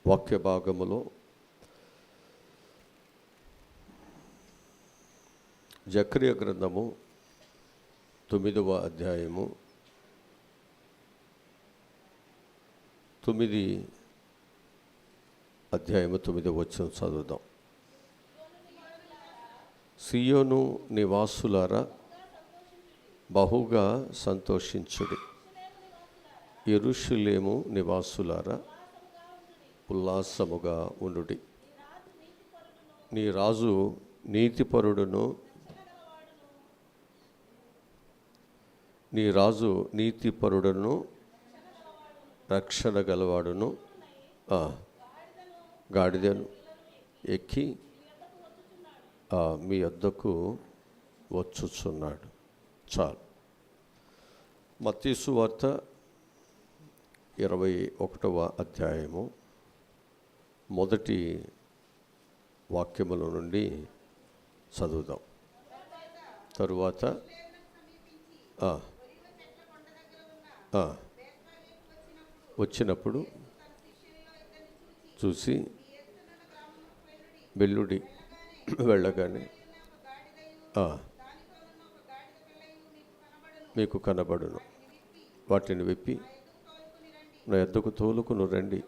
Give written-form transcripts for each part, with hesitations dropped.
వాక్య భాగములో జకర్యా గ్రంథము 9వ అధ్యాయము 9వ వచనం చదువుదాం. సియోను నివాసులారా బహుగా సంతోషించుడి, యెరూషలేము నివాసులారా ఉల్లాసముగా ఉండుడి. నీ రాజు నీతిపరుడును రక్షణ గలవాడును గాడిదను ఎక్కి మీ వద్దకు వచ్చుచున్నాడు. చాలు. మత్తయి సువార్త 21వ అధ్యాయము మొదటి వాక్యముల నుండి చదువుదాం. తరువాత వచ్చినప్పుడు చూసి బెల్లుడి వెళ్ళగానే మీకు కనబడును, వాటిని విప్పి నా యొద్దకు తోలుకును రండి.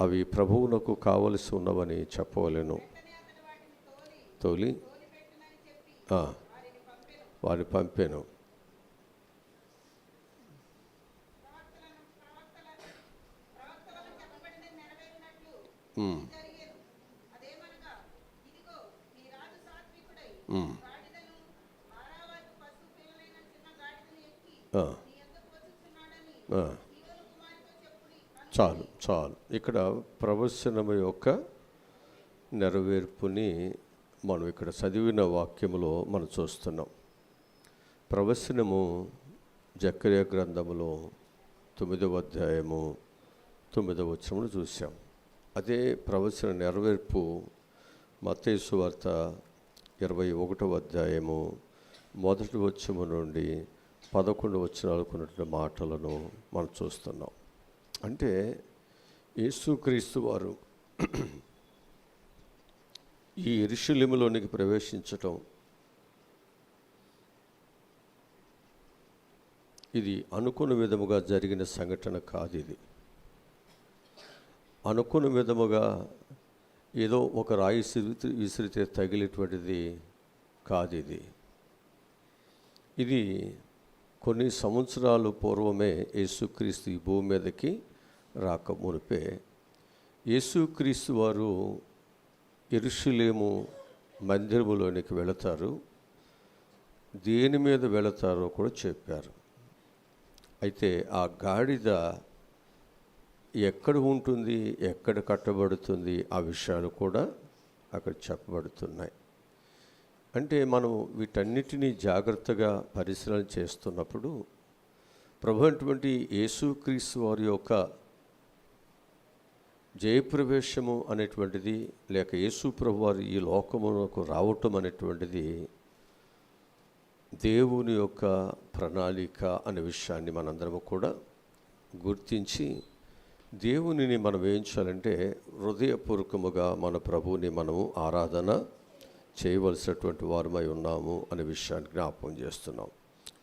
అవి ప్రభువునకు కావలసి ఉన్నవని చెప్పవలెను. తోలి వారిని పంపాను. చాలు. ఇక్కడ ప్రవచనము యొక్క నెరవేర్పుని మనం ఇక్కడ చదివిన వాక్యములో మనం చూస్తున్నాం. ప్రవచనము జకర్యా గ్రంథములో 9వ అధ్యాయము 9వ వచనమును చూసాం. అదే ప్రవచన నెరవేర్పు మత్తయి సువార్త 21వ అధ్యాయము మొదటి వచనము నుండి 11 వచనాలకు ఉన్నటువంటి మాటలను మనం చూస్తున్నాం. అంటే యేసుక్రీస్తు వారు ఈ యెరూషలేములోనికి ప్రవేశించటం ఇది అనుకున్న విధముగా జరిగిన సంఘటన కాదు. ఇది అనుకున్న విధముగా ఏదో ఒక రాయి విసిరితే తగిలేటువంటిది కాదు. ఇది కొన్ని సంవత్సరాలు పూర్వమే యేసుక్రీస్తు ఈ భూమి మీదకి రాక మునిపే యేసుక్రీస్తు వారు యెరూషలేము మందిరములోనికి వెళతారు. దేని మీద వెళతారో కూడా చెప్పారు. అయితే ఆ గాడిద ఎక్కడ ఉంటుంది, ఎక్కడ కట్టబడుతుంది, ఆ విషయాలు కూడా అక్కడ చెప్పబడుతున్నాయి. అంటే మనం వీటన్నిటినీ జాగ్రత్తగా పరిశీలన చేస్తున్నప్పుడు ప్రభు అటువంటి యేసుక్రీస్తు వారి యొక్క జయప్రవేశము అనేటువంటిది, లేక యేసు ప్రభు వారు ఈ లోకమునకు రావటం అనేటువంటిది దేవుని యొక్క ప్రణాళిక అనే విషయాన్ని మనందరము కూడా గుర్తించి దేవునిని మనం ఏం చేయాలంటే హృదయపూర్వకముగా మన ప్రభువుని మనము ఆరాధన చేయవలసినటువంటి వారమై ఉన్నాము అనే విషయాన్ని జ్ఞాపకం చేస్తున్నాం.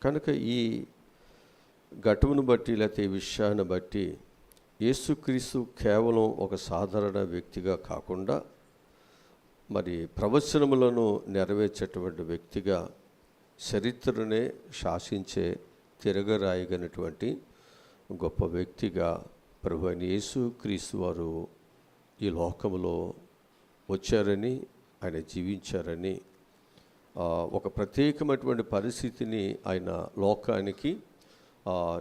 కనుక ఈ ఘటమును బట్టి లేకపోతే ఈ విషయాన్ని బట్టి యేసుక్రీస్తు కేవలం ఒక సాధారణ వ్యక్తిగా కాకుండా మరి ప్రవచనములను నెరవేర్చేటువంటి వ్యక్తిగా, చరిత్రనే శాసించే తిరగరాయగనటువంటి గొప్ప వ్యక్తిగా ప్రభు అయిన యేసుక్రీస్తు వారు ఈ లోకములో వచ్చారని, ఆయన జీవించారని, ఒక ప్రత్యేకమైనటువంటి పరిస్థితిని ఆయన లోకానికి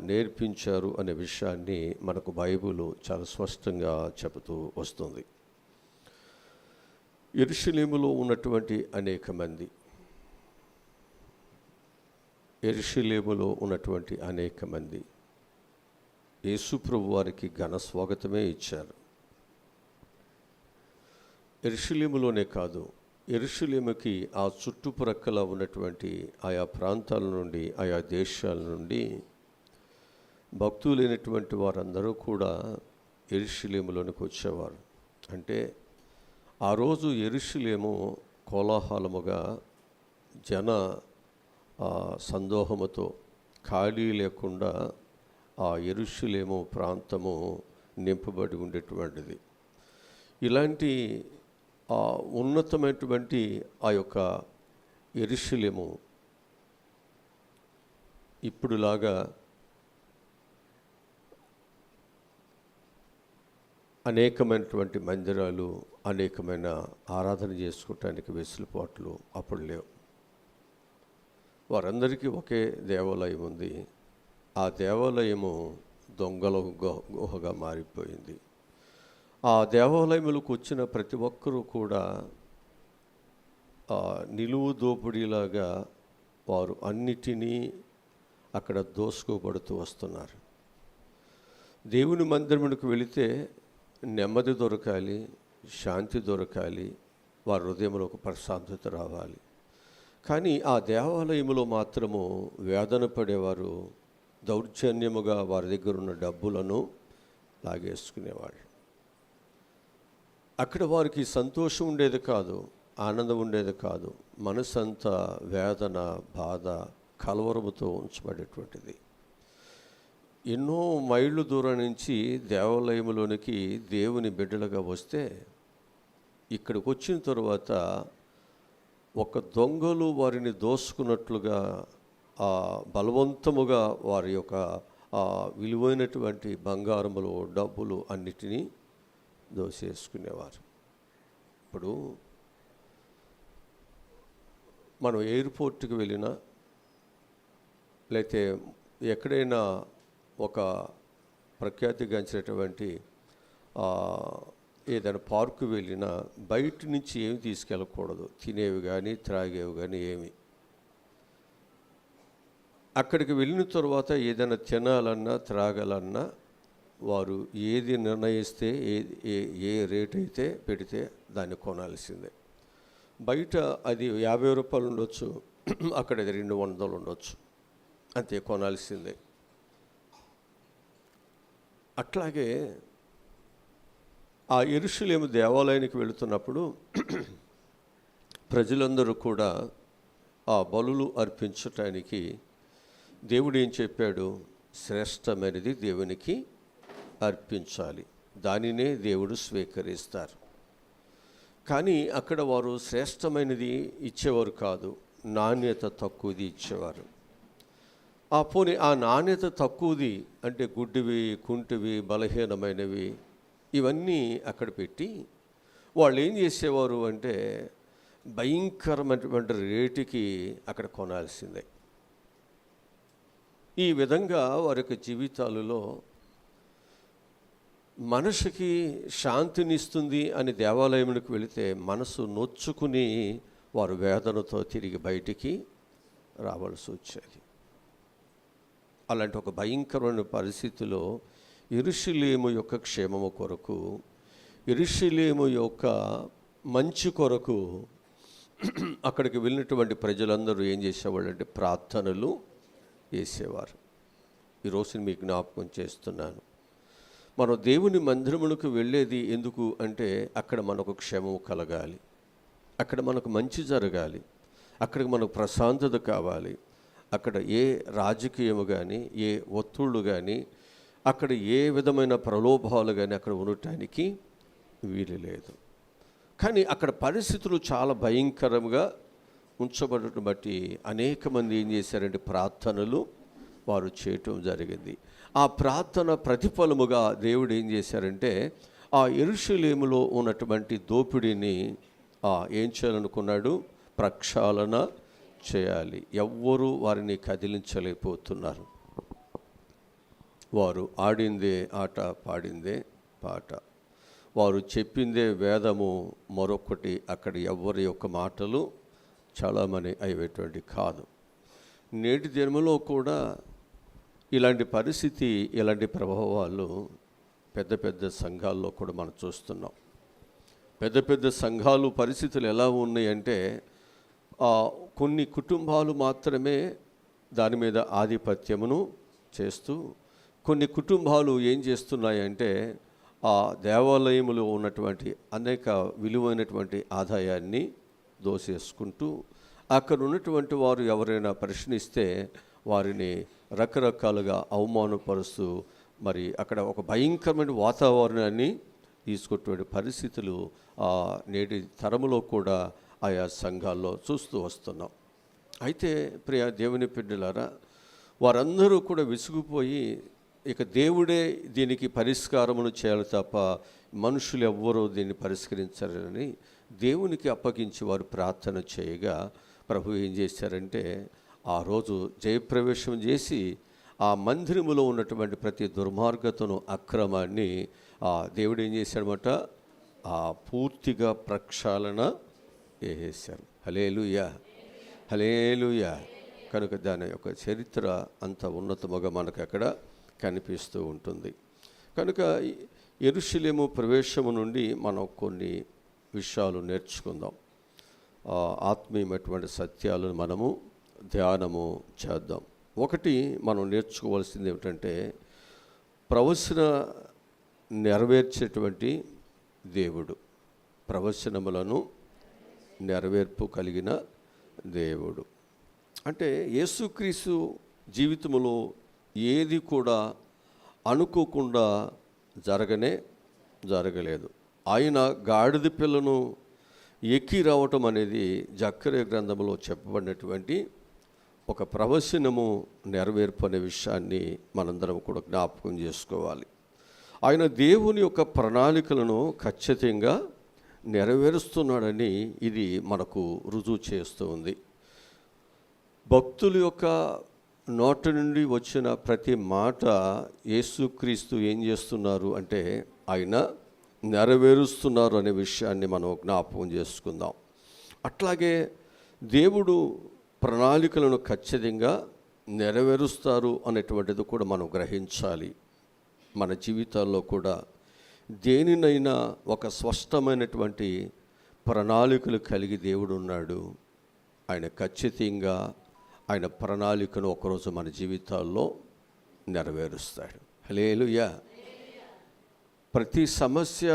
నేర్పించారు అనే విషయాన్ని మనకు బైబిల్ చాలా స్పష్టంగా చెబుతూ వస్తుంది. యెరూషలేములో ఉన్నటువంటి అనేక మంది యేసు ప్రభు వారికి ఘన స్వాగతమే ఇచ్చారు. యెరూషలేములోనే కాదు, యెరూషలేముకి ఆ చుట్టుప్రక్కల ఉన్నటువంటి ఆయా ప్రాంతాల నుండి, ఆయా దేశాల నుండి భక్తులైనటువంటి వారందరూ కూడా యెరూషలేములోనికి వచ్చేవారు. అంటే ఆ రోజు యెరూషలేము కోలాహలముగా జన సందోహముతో ఖాళీ లేకుండా ఆ యెరూషలేము ప్రాంతము నింపబడి ఉండేటువంటిది. ఇలాంటి ఉన్నతమైనటువంటి ఆ యొక్క యెరూషలేము ఇప్పుడులాగా అనేకమైనటువంటి మందిరాలు, అనేకమైన ఆరాధన చేసుకోవటానికి వెసులుబాట్లు అప్పుడు లేవు. వారందరికీ ఒకే దేవాలయం ఉంది. ఆ దేవాలయము దొంగల గుహగా మారిపోయింది. ఆ దేవాలయములకు వచ్చిన ప్రతి ఒక్కరూ కూడా నిలువు దోపిడీలాగా వారు అన్నిటినీ అక్కడ దోసుకోబడుతూ వస్తున్నారు. దేవుని మందిరమునకు వెళితే నెమ్మది దొరకాలి, శాంతి దొరకాలి, వారి హృదయంలో ఒక ప్రశాంతత రావాలి. కానీ ఆ దేవాలయంలో మాత్రము వేదన పడేవారు దౌర్జన్యముగా వారి దగ్గర ఉన్న డబ్బులను లాగేసుకునేవాళ్ళు. అక్కడ వారికి సంతోషం ఉండేది కాదు, ఆనందం ఉండేది కాదు. మనసంతా వేదన, బాధ, కలవరముతో ఉంచబడేటువంటిది. ఎన్నో మైళ్ళు దూరం నుంచి దేవాలయంలోనికి దేవుని బిడ్డలుగా వస్తే ఇక్కడికి వచ్చిన తరువాత ఒక దొంగలు వారిని దోసుకున్నట్లుగా బలవంతముగా వారి యొక్క విలువైనటువంటి బంగారములు, డబ్బులు అన్నిటినీ దోసేసుకునేవారు. ఇప్పుడు మనం ఎయిర్పోర్ట్కి వెళ్ళినా, లేకపోతే ఎక్కడైనా ఒక ప్రఖ్యాతిగాంచినటువంటి ఏదైనా పార్కు వెళ్ళినా బయట నుంచి ఏమి తీసుకెళ్ళకూడదు. తినేవి కానీ, త్రాగేవి కానీ ఏమి. అక్కడికి వెళ్ళిన తర్వాత ఏదైనా తినాలన్నా, త్రాగాలన్నా వారు ఏది నిర్ణయిస్తే, ఏ రేట్ అయితే పెడితే దాన్ని కొనాల్సిందే. బయట అది 50 రూపాయలు ఉండొచ్చు, అక్కడ అది 200 ఉండొచ్చు, అంతే, కొనాల్సిందే. అట్లాగే ఆ యెరూషలేము దేవాలయానికి వెళుతున్నప్పుడు ప్రజలందరూ కూడా ఆ బలులు అర్పించటానికి దేవుడు ఏం చెప్పాడు? శ్రేష్టమైనది దేవునికి అర్పించాలి, దానినే దేవుడు స్వీకరిస్తారు. కానీ అక్కడ వారు శ్రేష్టమైనది ఇచ్చేవారు కాదు, నాణ్యత తక్కువది ఇచ్చేవారు. పోనీ ఆ నాణ్యత తక్కువది అంటే గుడ్డివి, కుంటివి, బలహీనమైనవి ఇవన్నీ అక్కడ పెట్టి వాళ్ళు ఏం చేసేవారు అంటే భయంకరమైనటువంటి రేటుకి అక్కడ కొనాల్సిందే. ఈ విధంగా వారి యొక్క జీవితాలలో మనసుకి శాంతినిస్తుంది అని దేవాలయంలోకి వెళితే మనసు నొచ్చుకుని వారు వేదనతో తిరిగి బయటికి రావాల్సి వచ్చేది. అలాంటి ఒక భయంకరమైన పరిస్థితిలో యెరూషలేము యొక్క క్షేమము కొరకు, యెరూషలేము యొక్క మంచి కొరకు అక్కడికి వెళ్ళినటువంటి ప్రజలందరూ ఏం చేసేవాళ్ళు అంటే ప్రార్థనలు చేసేవారు. ఈరోజు మీకు జ్ఞాపకం చేస్తున్నాను, మనం దేవుని మందిరములకు వెళ్ళేది ఎందుకు అంటే అక్కడ మనకు క్షేమము కలగాలి, అక్కడ మనకు మంచి జరగాలి, అక్కడికి మనకు ప్రశాంతత కావాలి. అక్కడ ఏ రాజకీయము కానీ, ఏ ఒత్తిళ్ళు కానీ, అక్కడ ఏ విధమైన ప్రలోభాలు కానీ అక్కడ ఉండటానికి వీలు లేదు. కానీ అక్కడ పరిస్థితులు చాలా భయంకరంగా ఉంచబడటం బట్టి అనేక మంది ఏం చేశారంటే ప్రార్థనలు వారు చేయటం జరిగింది. ఆ ప్రార్థన ప్రతిఫలముగా దేవుడు ఏం చేశారంటే ఆ యెరూషలేములో ఉన్నటువంటి దోపిడీని ఏం చేయాలనుకున్నాడు? ప్రక్షాళన చేయాలి. ఎవ్వరూ వారిని కదిలించలేకపోతున్నారు. వారు ఆడిందే ఆట, పాడిందే పాట, వారు చెప్పిందే వేదము, మరొకటి అక్కడ ఎవరి యొక్క మాటలు చాలామంది అయ్యేటువంటి కాదు. నేటి దినములో కూడా ఇలాంటి పరిస్థితి, ఇలాంటి ప్రభావాలు పెద్ద పెద్ద సంఘాల్లో కూడా మనం చూస్తున్నాం. పెద్ద పెద్ద సంఘాలు పరిస్థితులు ఎలా ఉన్నాయంటే కొన్ని కుటుంబాలు మాత్రమే దాని మీద ఆధిపత్యమును చేస్తూ కొన్ని కుటుంబాలు ఏం చేస్తున్నాయంటే ఆ దేవాలయములో ఉన్నటువంటి అనేక విలువైనటువంటి ఆదాయాన్ని దోసేసుకుంటూ అక్కడ ఉన్నటువంటి వారు ఎవరైనా ప్రశ్నిస్తే వారిని రకరకాలుగా అవమానపరుస్తూ మరి అక్కడ ఒక భయంకరమైన వాతావరణాన్ని తీసుకున్నటువంటి పరిస్థితులు నేటి తరములో కూడా ఆయా సంఘాల్లో చూస్తూ వస్తున్నాం. అయితే ప్రియ దేవుని బిడ్డలారా, వారందరూ కూడా విసిగిపోయి ఇక దేవుడే దీనికి పరిష్కారమును చేయాలి తప్ప మనుషులు ఎవ్వరూ దీన్ని పరిష్కరించారని దేవునికి అప్పగించి వారు ప్రార్థన చేయగా ప్రభు ఏం చేశారంటే ఆ రోజు జయప్రవేశం చేసి ఆ మందిరములో ఉన్నటువంటి ప్రతి దుర్మార్గతను, అక్రమాన్ని దేవుడు ఏం చేశాడనమాట, పూర్తిగా ప్రక్షాళన చేసేశారు. హల్లెలూయా, హల్లెలూయా. కనుక దాని యొక్క చరిత్ర అంత ఉన్నతముగా మనకు అక్కడ కనిపిస్తూ ఉంటుంది. కనుక యెరూషలేము ప్రవేశము నుండి మనం కొన్ని విషయాలు నేర్చుకుందాం. ఆత్మీయమైనటువంటి సత్యాలను మనము ధ్యానము చేద్దాం. ఒకటి మనం నేర్చుకోవాల్సింది ఏమిటంటే, ప్రవచన నెరవేర్చేటువంటి దేవుడు, ప్రవచనములను నెరవేర్పు కలిగిన దేవుడు. అంటే యేసుక్రీస్తు జీవితంలో ఏది కూడా అనుకోకుండా జరగలేదు. ఆయన గాడిద పిల్లను ఎక్కి రావటం అనేది జకర్యా గ్రంథంలో చెప్పబడినటువంటి ఒక ప్రవచనము నెరవేర్పు అనే విషయాన్ని మనందరం కూడా జ్ఞాపకం చేసుకోవాలి. ఆయన దేవుని యొక్క ప్రణాళికలను ఖచ్చితంగా నెరవేరుస్తున్నాడని ఇది మనకు రుజువు చేస్తూ ఉంది. భక్తుల యొక్క నోటి నుండి వచ్చిన ప్రతి మాట యేసుక్రీస్తు ఏం చేస్తున్నారు అంటే ఆయన నెరవేరుస్తున్నారు అనే విషయాన్ని మనం జ్ఞాపకం చేసుకుందాం. అట్లాగే దేవుడు ప్రణాళికలను ఖచ్చితంగా నెరవేరుస్తారు అనేటువంటిది కూడా మనం గ్రహించాలి. మన జీవితాల్లో కూడా దేనినైనా ఒక స్పష్టమైనటువంటి ప్రణాళికలు కలిగి దేవుడు ఉన్నాడు. ఆయన ఖచ్చితంగా ఆయన ప్రణాళికను ఒకరోజు మన జీవితాల్లో నెరవేరుస్తాడు. హల్లెలూయా. ప్రతి సమస్య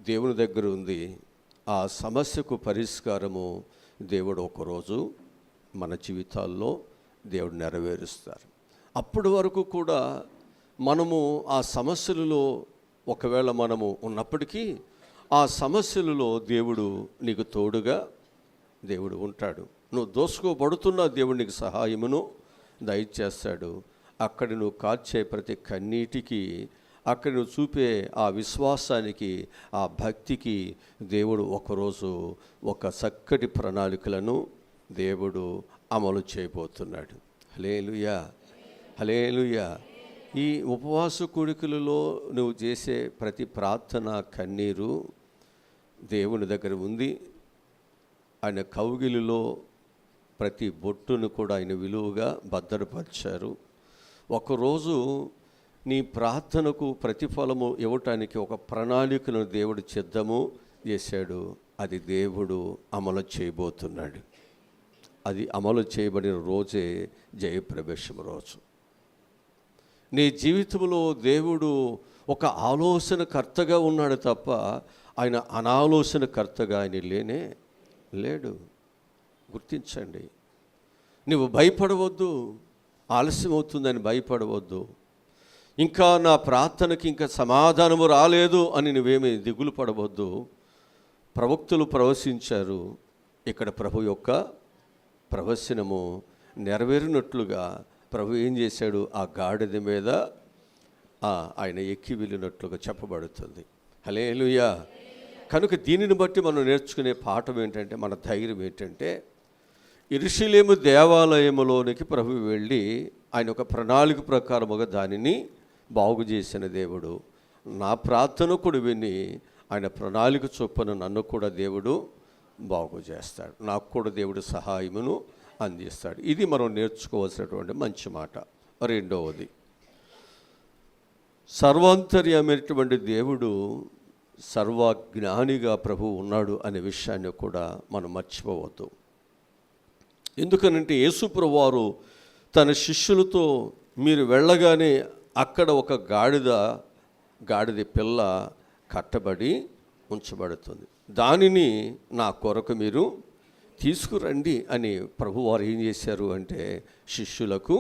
దేవుని దగ్గర ఉంది. ఆ సమస్యకు పరిష్కారము దేవుడు ఒకరోజు మన జీవితాల్లో దేవుడు నెరవేరుస్తారు. అప్పటి వరకు కూడా మనము ఆ సమస్యలలో ఒకవేళ మనము ఉన్నప్పటికీ ఆ సమస్యలలో దేవుడు నీకు తోడుగా దేవుడు ఉంటాడు. నువ్వు దోసుకోబడుతున్న దేవుడు నీకు సహాయమును దయచేస్తాడు. అక్కడ నువ్వు కార్చే ప్రతి కన్నీటికి, అక్కడ నువ్వు చూపే ఆ విశ్వాసానికి, ఆ భక్తికి దేవుడు ఒకరోజు ఒక చక్కటి ప్రణాళికలను దేవుడు అమలు చేయబోతున్నాడు. హల్లెలూయా, హల్లెలూయా. ఈ ఉపవాస కూడికలలో నువ్వు చేసే ప్రతి ప్రార్థన, కన్నీరు దేవుని దగ్గర ఉంది. ఆయన కౌగిలిలో ప్రతి బొట్టును కూడా ఆయన విలువగా భద్రపరిచారు. ఒకరోజు నీ ప్రార్థనకు ప్రతిఫలము ఇవ్వటానికి ఒక ప్రణాళికను దేవుడు సిద్ధము చేశాడు. అది దేవుడు అమలు చేయబోతున్నాడు. అది అమలు చేయబడిన రోజే జయప్రవేశం రోజు. నీ జీవితంలో దేవుడు ఒక ఆలోచనకర్తగా ఉన్నాడు తప్ప ఆయన అనాలోచనకర్తగా ఆయన లేడు. గుర్తించండి. నువ్వు భయపడవద్దు, ఆలస్యం అవుతుందని భయపడవద్దు. ఇంకా నా ప్రార్థనకి ఇంకా సమాధానము రాలేదు అని నువ్వేమీ దిగులు పడవద్దు. ప్రవక్తలు ప్రవచించారు. ఇక్కడ ప్రభు యొక్క ప్రవచనము నెరవేరినట్లుగా ప్రభు ఏం చేశాడు, ఆ గాడిద మీద ఆయన ఎక్కి వెళ్ళినట్లుగా చెప్పబడుతుంది. హల్లెలూయా. కనుక దీనిని బట్టి మనం నేర్చుకునే పాఠం ఏంటంటే, మన ధైర్యం ఏంటంటే, యెరూషలేము దేవాలయములోనికి ప్రభు వెళ్ళి ఆయన ఒక ప్రణాళిక ప్రకారముగా దానిని బాగు చేసిన దేవుడు. నా ప్రార్థన కూడా విని ఆయన ప్రణాళిక చొప్పున నన్ను కూడా దేవుడు బాగు చేస్తాడు. నాకు కూడా దేవుడు సహాయమును అందిస్తాడు. ఇది మనం నేర్చుకోవాల్సినటువంటి మంచి మాట. రెండవది, సర్వాంతర్యమైనటువంటి దేవుడు సర్వజ్ఞానిగా ప్రభు ఉన్నాడు అనే విషయాన్ని కూడా మనం మర్చిపోవద్దు. ఎందుకనంటే యేసు ప్రభువారు తన శిష్యులతో మీరు వెళ్ళగానే అక్కడ ఒక గాడిద పిల్ల కట్టబడి ఉంచబడుతుంది. దానిని నా కొరకు మీరు తీసుకురండి అని ప్రభువారు ఏం చేశారు అంటే శిష్యులకు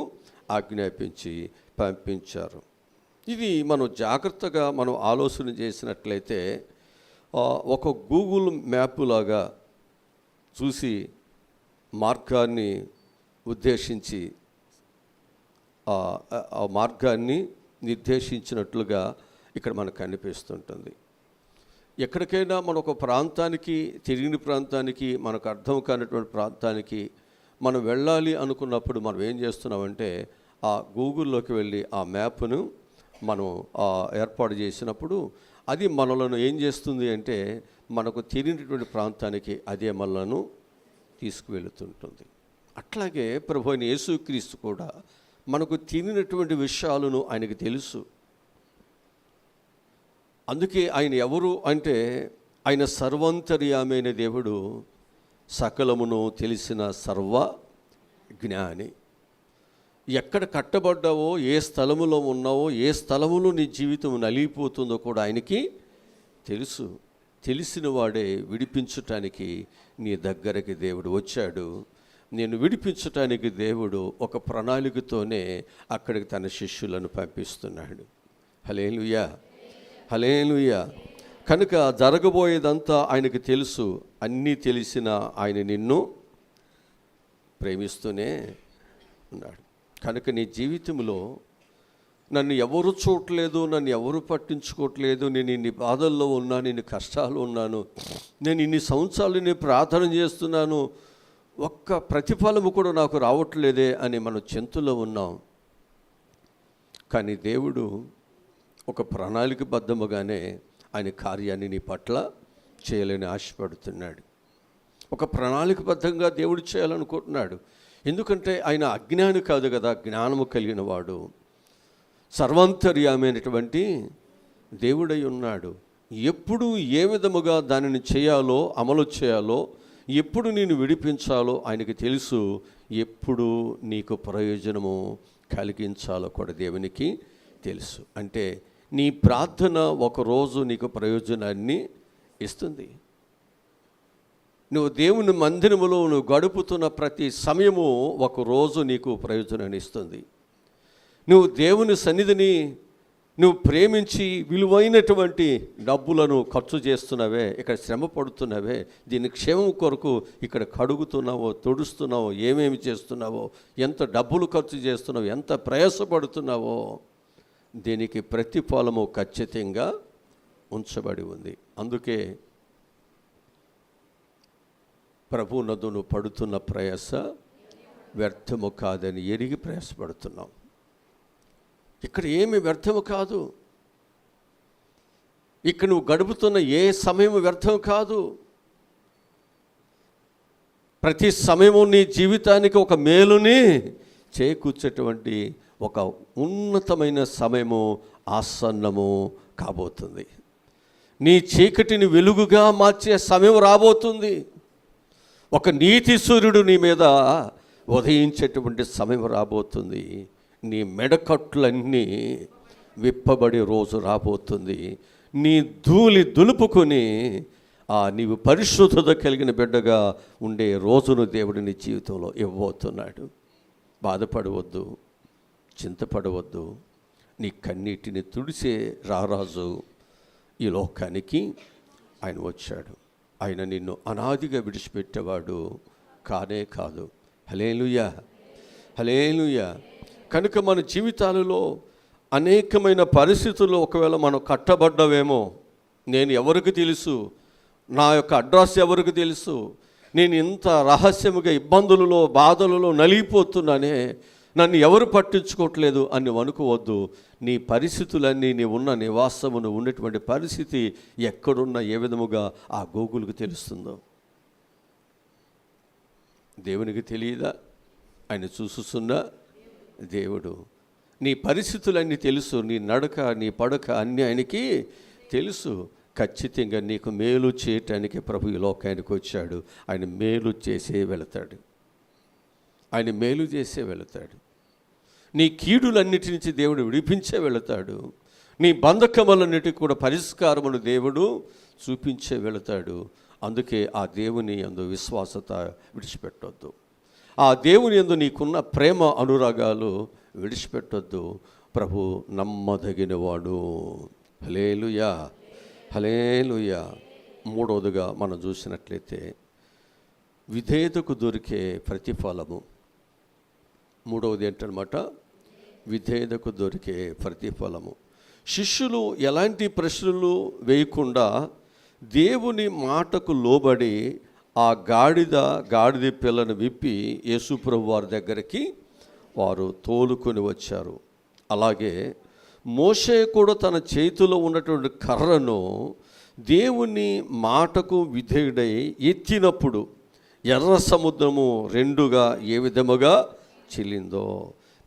ఆజ్ఞాపించి పంపించారు. ఇది మనం జాగ్రత్తగా మనం ఆలోచన చేసినట్లయితే ఒక గూగుల్ మ్యాప్ లాగా చూసి మార్గాన్ని ఉద్దేశించి ఆ మార్గాన్ని నిర్దేశించినట్లుగా ఇక్కడ మనకు కనిపిస్తుంటుంది. ఎక్కడికైనా మన ఒక ప్రాంతానికి, తెలియని ప్రాంతానికి, మనకు అర్థం కానటువంటి ప్రాంతానికి మనం వెళ్ళాలి అనుకున్నప్పుడు మనం ఏం చేస్తున్నామంటే ఆ గూగుల్లోకి వెళ్ళి ఆ మ్యాప్ను మనం ఏర్పాటు చేసినప్పుడు అది మనలను ఏం చేస్తుంది అంటే మనకు తెలియనటువంటి ప్రాంతానికి అదే మనలను తీసుకువెళుతుంటుంది. అట్లాగే ప్రభు అయిన యేసుక్రీస్తు కూడా మనకు తెలియనటువంటి విషయాలను ఆయనకు తెలుసు. అందుకే ఆయన ఎవరు అంటే ఆయన సర్వాంతర్యామైన దేవుడు, సకలమును తెలిసిన సర్వ జ్ఞాని. ఎక్కడ కట్టబడ్డావో, ఏ స్థలములో ఉన్నావో, ఏ స్థలములో నీ జీవితం నలిగిపోతుందో కూడా ఆయనకి తెలుసు. తెలిసిన వాడే విడిపించటానికి నీ దగ్గరికి దేవుడు వచ్చాడు. నేను విడిపించటానికి దేవుడు ఒక ప్రణాళికతోనే అక్కడికి తన శిష్యులను పంపిస్తున్నాడు. హల్లెలూయా, హల్లెలూయా. కనుక జరగబోయేదంతా ఆయనకు తెలుసు. అన్నీ తెలిసిన ఆయన నిన్ను ప్రేమిస్తూనే ఉన్నాడు. కనుక నీ జీవితంలో నన్ను ఎవరు చూడలేదు, నన్ను ఎవరు పట్టించుకోవట్లేదు, నేను ఇన్ని బాధల్లో ఉన్నాను, ఇన్ని కష్టాలు ఉన్నాను, నేను ఇన్ని సంవత్సరాలు నేను ప్రార్థన చేస్తున్నాను, ఒక్క ప్రతిఫలము కూడా నాకు రావట్లేదే అని మనం చింతలో ఉన్నాం. కానీ దేవుడు ఒక ప్రణాళికబద్ధముగానే ఆయన కార్యాన్ని నీ పట్ల చేయాలని ఆశపడుతున్నాడు. ఒక ప్రణాళికబద్ధంగా దేవుడు చేయాలనుకుంటున్నాడు. ఎందుకంటే ఆయన అజ్ఞాని కాదు కదా, జ్ఞానము కలిగిన వాడు, సర్వాంతర్యామైనటువంటి దేవుడై ఉన్నాడు. ఎప్పుడు ఏ విధముగా దానిని చేయాలో, అమలు చేయాలో, ఎప్పుడు నేను విడిపించాలో ఆయనకి తెలుసు. ఎప్పుడు నీకు ప్రయోజనము కలిగించాలో కూడా దేవునికి తెలుసు. అంటే నీ ప్రార్థన ఒకరోజు నీకు ప్రయోజనాన్ని ఇస్తుంది. నువ్వు దేవుని మందిరములో నువ్వు గడుపుతున్న ప్రతి సమయము ఒకరోజు నీకు ప్రయోజనాన్ని ఇస్తుంది. నువ్వు దేవుని సన్నిధిని నువ్వు ప్రేమించి విలువైనటువంటి డబ్బులను ఖర్చు చేస్తున్నావే, ఇక్కడ శ్రమ పడుతున్నావే, దీని క్షేమం కొరకు ఇక్కడ కడుగుతున్నావో, తుడుస్తున్నావో, ఏమేమి చేస్తున్నావో, ఎంత డబ్బులు ఖర్చు చేస్తున్నావో, ఎంత ప్రయాసపడుతున్నావో, దీనికి ప్రతిఫలము ఖచ్చితంగా ఉంచబడి ఉంది. అందుకే ప్రభువునందు నువ్వు పడుతున్న ప్రయాస వ్యర్థము కాదని ఎరిగి ప్రయాసపడుతున్నాం. ఇక్కడ ఏమి వ్యర్థము కాదు. ఇక్కడ నువ్వు గడుపుతున్న ఏ సమయం వ్యర్థం కాదు. ప్రతి సమయము నీ జీవితానికి ఒక మేలుని చేకూర్చేటువంటి ఒక ఉన్నతమైన సమయము ఆసన్నము కాబోతుంది. నీ చీకటిని వెలుగుగా మార్చే సమయం రాబోతుంది. ఒక నీతి సూర్యుడు నీ మీద ఉదయించేటువంటి సమయం రాబోతుంది. నీ మెడకట్లన్నీ విప్పబడే రోజు రాబోతుంది. నీ ధూళి దులుపుకొని నీవు పరిశుద్ధత కలిగిన బిడ్డగా ఉండే రోజును దేవుడు నీ జీవితంలో ఇవ్వబోతున్నాడు. బాధపడవద్దు, చింతపడవద్దు. నీ కన్నీటిని తుడిసే రారాజు ఈ లోకానికి ఆయన వచ్చాడు. ఆయన నిన్ను అనాదిగా విడిచిపెట్టేవాడు కానే కాదు. హల్లెలూయా, హల్లెలూయా. కనుక మన జీవితాలలో అనేకమైన పరిస్థితుల్లో ఒకవేళ మనం కట్టబడ్డావేమో, నేను ఎవరికి తెలుసు, నా యొక్క అడ్రస్ ఎవరికి తెలుసు, నేను ఇంత రహస్యముగా ఇబ్బందులలో బాధలలో నలిగిపోతున్నానే, నన్ను ఎవరు పట్టించుకోవట్లేదు అని అనుకోవద్దు. నీ పరిస్థితులన్నీ నీ ఉన్న నివాసమును ఉన్నటువంటి పరిస్థితి ఎక్కడున్నా ఏ విధముగా ఆ గూగుల్కి తెలుస్తుందో దేవునికి తెలియదా? ఆయన చూస్తున్న దేవుడు. నీ పరిస్థితులన్నీ తెలుసు, నీ నడక నీ పడక అన్నీ ఆయనకి తెలుసు. ఖచ్చితంగా నీకు మేలు చేయటానికి ప్రభు ఈ లోకానికి వచ్చాడు. ఆయన మేలు చేసే వెళతాడు. ఆయన మేలు చేసే వెళతాడు. నీ కీడులన్నిటి నుంచి దేవుడు విడిపించే వెళతాడు. నీ బంధకములన్నిటికి కూడా పరిష్కారమును దేవుడు చూపించే వెళతాడు. అందుకే ఆ దేవుని యందు విశ్వాసత విడిచిపెట్టొద్దు. ఆ దేవుని యందు నీకున్న ప్రేమ అనురాగాలు విడిచిపెట్టొద్దు. ప్రభు నమ్మదగినవాడు. హల్లెలూయా, హల్లెలూయా. మూడవదిగా మనం చూసినట్లయితే విధేయతకు దొరికే ప్రతిఫలము. మూడవది ఏంటన్నమాట? విధేయతకు దొరికే ప్రతిఫలము. శిష్యులు ఎలాంటి ప్రశ్నలు వేయకుండా దేవుని మాటకు లోబడి ఆ గాడిద పిల్లను విప్పి యేసుప్రభు వారి దగ్గరికి వారు తోలుకొని వచ్చారు. అలాగే మోషే కూడా తన చేతిలో ఉన్నటువంటి కర్రను దేవుని మాటకు విధేయుడై ఎత్తినప్పుడు ఎర్ర సముద్రము రెండుగా ఏ విధముగా చెల్లిందో,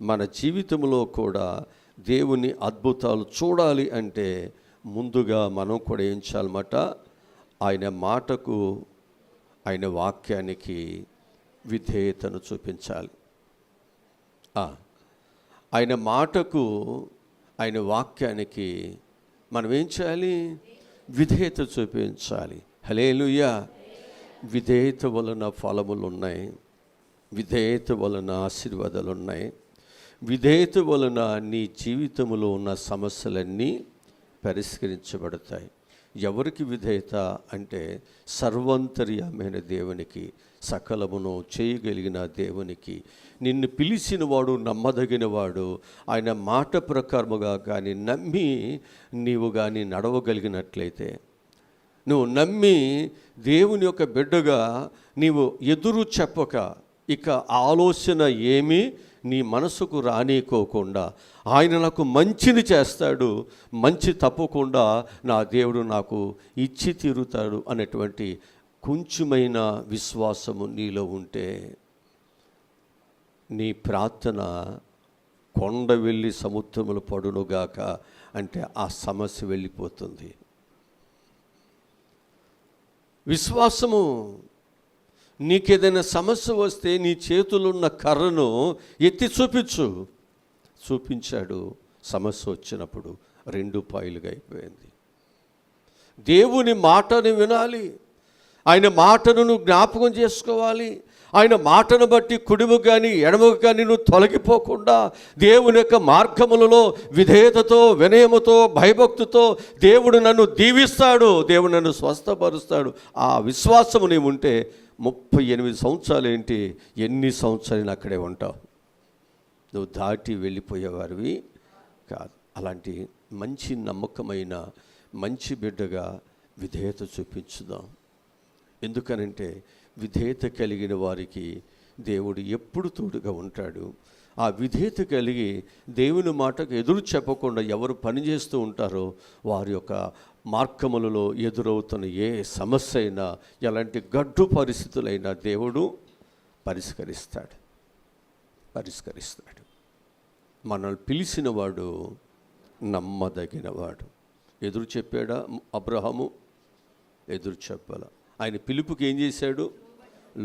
మన జీవితంలో కూడా దేవుని అద్భుతాలు చూడాలి అంటే ముందుగా మనం కూడా ఏం చేయాలన్నమాట? ఆయన మాటకు, ఆయన వాక్యానికి విధేయతను చూపించాలి. ఆయన మాటకు, ఆయన వాక్యానికి మనం ఏం చేయాలి? విధేయత చూపించాలి. హల్లెలూయా. విధేయత వలన ఫలములు ఉన్నాయి, విధేయత వలన ఆశీర్వాదాలు ఉన్నాయి, విధేయత వలన నీ జీవితంలో ఉన్న సమస్యలన్నీ పరిష్కరించబడతాయి. ఎవరికి విధేయత అంటే సర్వాంతర్యామైన దేవునికి, సకలమును చేయగలిగిన దేవునికి. నిన్ను పిలిచిన వాడు నమ్మదగిన వాడు. ఆయన మాట ప్రకారముగా కానీ నమ్మి నీవు కానీ నడవగలిగినట్లయితే, నువ్వు నమ్మి దేవుని యొక్క బిడ్డగా నీవు ఎదురు చెప్పక, ఇక ఆలోచన ఏమీ నీ మనసుకు రానీకోకుండా, ఆయన నాకు మంచిని చేస్తాడు, మంచి తప్పకుండా నా దేవుడు నాకు ఇచ్చి తీరుతాడు అనేటువంటి కొంచెమైన విశ్వాసము నీలో ఉంటే, నీ ప్రార్థన కొండ వెళ్ళి సముద్రములు పడునుగాక అంటే ఆ సమస్య వెళ్ళిపోతుంది. విశ్వాసము. నీకేదైనా సమస్య వస్తే నీ చేతులు ఉన్న కర్రను ఎత్తి చూపించాడు. సమస్య వచ్చినప్పుడు రెండు పాయలుగా అయిపోయింది. దేవుని మాటను వినాలి, ఆయన మాటను జ్ఞాపకం చేసుకోవాలి. ఆయన మాటను బట్టి కుడిము కానీ ఎడమకు కానీ నువ్వు తొలగిపోకుండా దేవుని యొక్క మార్గములలో విధేయతతో, వినయముతో, భయభక్తితో దేవుడు నన్ను దీవిస్తాడు, దేవుడు నన్ను స్వస్థపరుస్తాడు. ఆ విశ్వాసము నీవు ఉంటే 38 సంవత్సరాలు ఏంటి, ఎన్ని సంవత్సరాలు అక్కడే ఉంటావు. నువ్వు దాటి వెళ్ళిపోయేవారివి కాదు. అలాంటి మంచి నమ్మకమైన మంచి బిడ్డగా విధేయత చూపించుదాం. ఎందుకనంటే విధేయత కలిగిన వారికి దేవుడు ఎప్పుడు తోడుగా ఉంటాడు. ఆ విధేయత కలిగి దేవుని మాటకు ఎదురు చెప్పకుండా ఎవరు పనిచేస్తూ ఉంటారో వారి యొక్క మార్గములలో ఎదురవుతున్న ఏ సమస్య అయినా, ఎలాంటి గడ్డు పరిస్థితులైనా దేవుడు పరిష్కరిస్తాడు. మనల్ని పిలిచినవాడు నమ్మదగినవాడు. ఎదురు చెప్పాడా అబ్రహాము? ఎదురు చెప్పాల. ఆయన పిలుపుకి ఏం చేశాడు?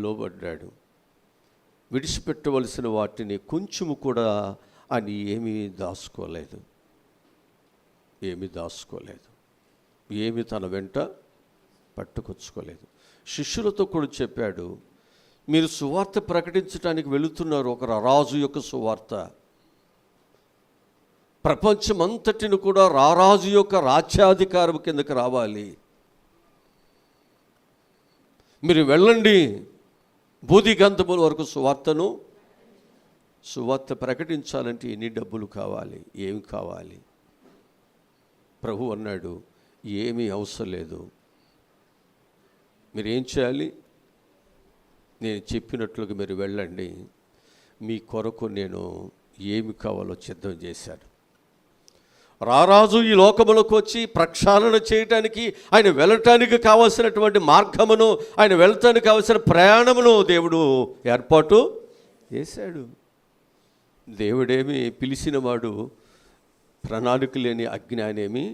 లోబడ్డాడు. విడిచిపెట్టవలసిన వాటిని కొంచెము కూడా ఆయన ఏమీ దాచుకోలేదు, ఏమి తన వెంట పట్టుకొచ్చుకోలేదు. శిష్యులతో కూడా చెప్పాడు, మీరు సువార్త ప్రకటించడానికి వెళుతున్నారు, ఒక రారాజు యొక్క సువార్త. ప్రపంచమంతటిని కూడా రారాజు యొక్క రాజ్యాధికారం కిందకి రావాలి. మీరు వెళ్ళండి, బూదిగంధముల వరకు సువార్త ప్రకటించాలంటే ఎన్ని డబ్బులు కావాలి, ఏమి కావాలి? ప్రభు అన్నాడు, ఏమీ అవసరం లేదు. మీరేం చేయాలి? నేను చెప్పినట్లుగా మీరు వెళ్ళండి, మీ కొరకు నేను ఏమి కావాలో సిద్ధం చేశాను. రారాజు ఈ లోకములకు వచ్చి ప్రక్షాళన చేయటానికి, ఆయన వెళ్ళటానికి కావలసినటువంటి మార్గమును, ఆయన వెళ్ళటానికి కావలసిన ప్రయాణమును దేవుడు ఏర్పాటు చేశాడు. దేవుడేమి పిలిచినవాడు ప్రణాళిక లేని అజ్ఞానేమి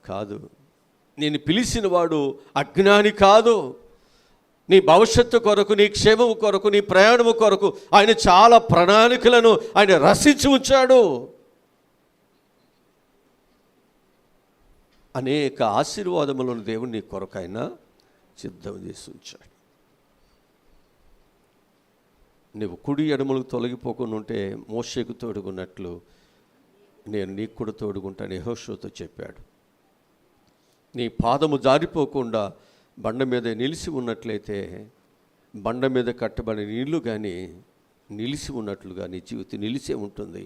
కాదు. నేను పిలిచినవాడు అజ్ఞాని కాదు. నీ భవిష్యత్తు కొరకు, నీ క్షేమము కొరకు, నీ ప్రయాణము కొరకు ఆయన చాలా ప్రణాళికలను ఆయన రచించి ఉంచాడు. అనేక ఆశీర్వాదములను దేవుడు నీ కొరకు ఆయన సిద్ధం చేసి ఉంచాడు. నువ్వు కుడి ఎడమలకు తొలగిపోకుండా ఉంటే మోషేకు తోడుగున్నట్లు నేను నీకు కూడా తోడుకుంటాను యెహోషువతో చెప్పాడు. నీ పాదము జారిపోకుండా బండ మీద నిలిచి ఉన్నట్లయితే బండ మీద కట్టబడిన నీళ్లు కానీ నిలిచి ఉన్నట్లుగా నీ జీవితం నిలిచే ఉంటుంది.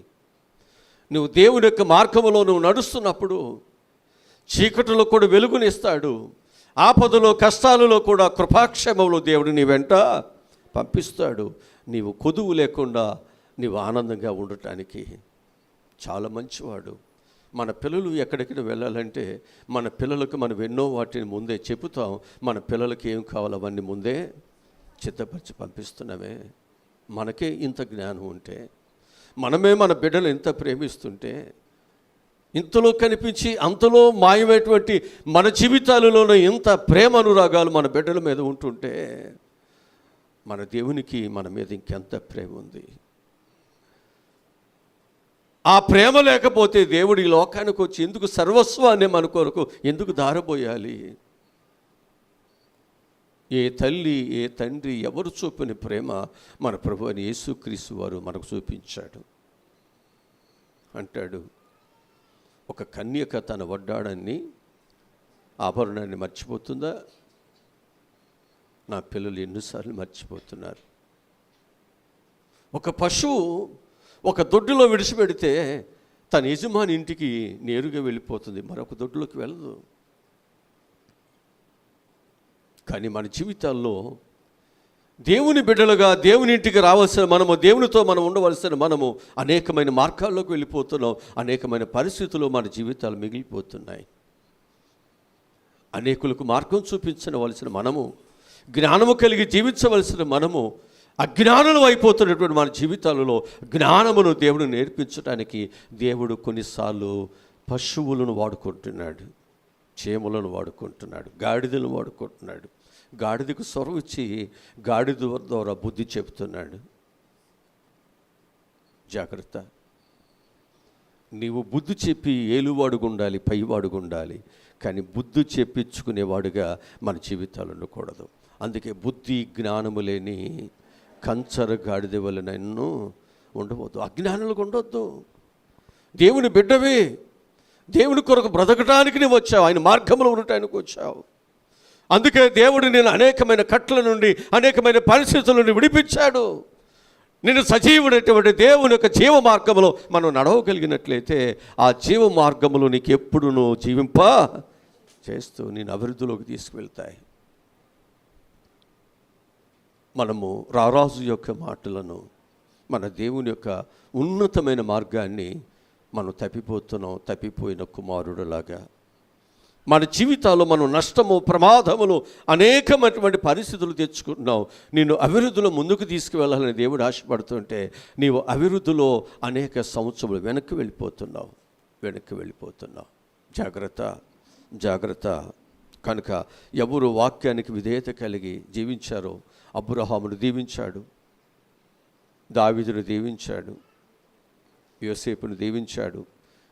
నువ్వు దేవుని యొక్క మార్గంలో నువ్వు నడుస్తున్నప్పుడు చీకటిలో కూడా వెలుగునిస్తాడు. ఆపదలో కష్టాలలో కూడా కృపాక్షేమంలో దేవుడు నీ వెంట పంపిస్తాడు. నీవు కొదువు లేకుండా నీవు ఆనందంగా ఉండటానికి చాలా మంచివాడు. మన పిల్లలు ఎక్కడికి వెళ్ళాలంటే మన పిల్లలకు మనం ఎన్నో వాటిని ముందే చెబుతాం. మన పిల్లలకి ఏం కావాలో అవన్నీ ముందే చిత్తపరిచి పంపిస్తున్నామే. మనకే ఇంత జ్ఞానం ఉంటే, మనమే మన బిడ్డలు ఇంత ప్రేమిస్తుంటే, ఇంతలో కనిపించి అంతలో మాయమైనటువంటి మన జీవితాలలోనే ఇంత ప్రేమ అనురాగాలు మన బిడ్డల మీద ఉంటుంటే మన దేవునికి మన మీద ఇంకెంత ప్రేమ ఉంది. ఆ ప్రేమ లేకపోతే దేవుడు ఈ లోకానికి వచ్చి ఎందుకు సర్వస్వాన్ని మన కొరకు ఎందుకు దారబోయాలి? ఏ తల్లి ఏ తండ్రి ఎవరు చూపని ప్రేమ మన ప్రభు అని యేసుక్రీస్తు వారు మనకు చూపించాడు. అంటాడు, ఒక కన్యక తన వడ్డాడాన్ని ఆభరణాన్ని మర్చిపోతుందా? నా పిల్లలు ఎన్నిసార్లు మర్చిపోతున్నారు. ఒక పశువు ఒక దొడ్డులో విడిచిపెడితే తన యజమాని ఇంటికి నేరుగా వెళ్ళిపోతుంది, మరొక దొడ్డులోకి వెళ్ళదు. కానీ మన జీవితాల్లో దేవుని బిడ్డలుగా దేవుని ఇంటికి రావాల్సిన మనము, దేవునితో మనం ఉండవలసిన మనము అనేకమైన మార్గాల్లోకి వెళ్ళిపోతున్నాం. అనేకమైన పరిస్థితుల్లో మన జీవితాలు మిగిలిపోతున్నాయి. అనేకులకు మార్గం చూపించవలసిన మనము, జ్ఞానము కలిగి జీవించవలసిన మనము అజ్ఞానులు అయిపోతున్నటువంటి మన జీవితాలలో జ్ఞానమును దేవుడు నేర్పించడానికి దేవుడు కొన్నిసార్లు పశువులను వాడుకుంటున్నాడు, చేమలను వాడుకుంటున్నాడు, గాడిదలను వాడుకుంటున్నాడు. గాడిదకు స్వరం ఇచ్చి గాడిద ద్వారా బుద్ధి చెబుతున్నాడు. జాగ్రత్త, నీవు బుద్ధి చెప్పి ఏలువాడుగా ఉండాలి, పైవాడుగా ఉండాలి. కానీ బుద్ధి చెప్పించుకునేవాడుగా మన జీవితాలు ఉండకూడదు. అందుకే బుద్ధి జ్ఞానము లేని కంచర గాడిద వలన ఎన్నో ఉండవద్దు, అజ్ఞానులకు ఉండొద్దు. దేవుని బిడ్డవే, దేవుని కొరకు బ్రతకటానికి నువ్వు వచ్చావు, ఆయన మార్గంలో ఉండటానికి వచ్చావు. అందుకే దేవుడు నేను అనేకమైన కట్ల నుండి అనేకమైన పరిస్థితుల నుండి విడిపించాడు. నేను సజీవుడైనటువంటి దేవుని యొక్క జీవ మార్గంలో మనం నడవగలిగినట్లయితే ఆ జీవ మార్గంలో నీకు ఎప్పుడు నువ్వు జీవింప చేస్తూ నేను అభివృద్ధిలోకి తీసుకువెళ్తాయి. మనము రారాజు యొక్క మాటలను, మన దేవుని యొక్క ఉన్నతమైన మార్గాన్ని మనం తప్పిపోయిన కుమారుడులాగా మన జీవితాల్లో మనం నష్టము, ప్రమాదములు, అనేకమైనటువంటి పరిస్థితులు తెచ్చుకుంటున్నాం. నేను అభివృద్ధిలో ముందుకు తీసుకువెళ్ళాలని దేవుడు ఆశపడుతుంటే నీవు అభివృద్ధిలో అనేక సంవత్సరాలు వెనక్కి వెళ్ళిపోతున్నావు. జాగ్రత్త, జాగ్రత్త. కనుక ఎవరు వాక్యానికి విధేయత కలిగి జీవించారో అబ్రహామును దీవించాడు, దావీదును దీవించాడు, యోసేపును దీవించాడు,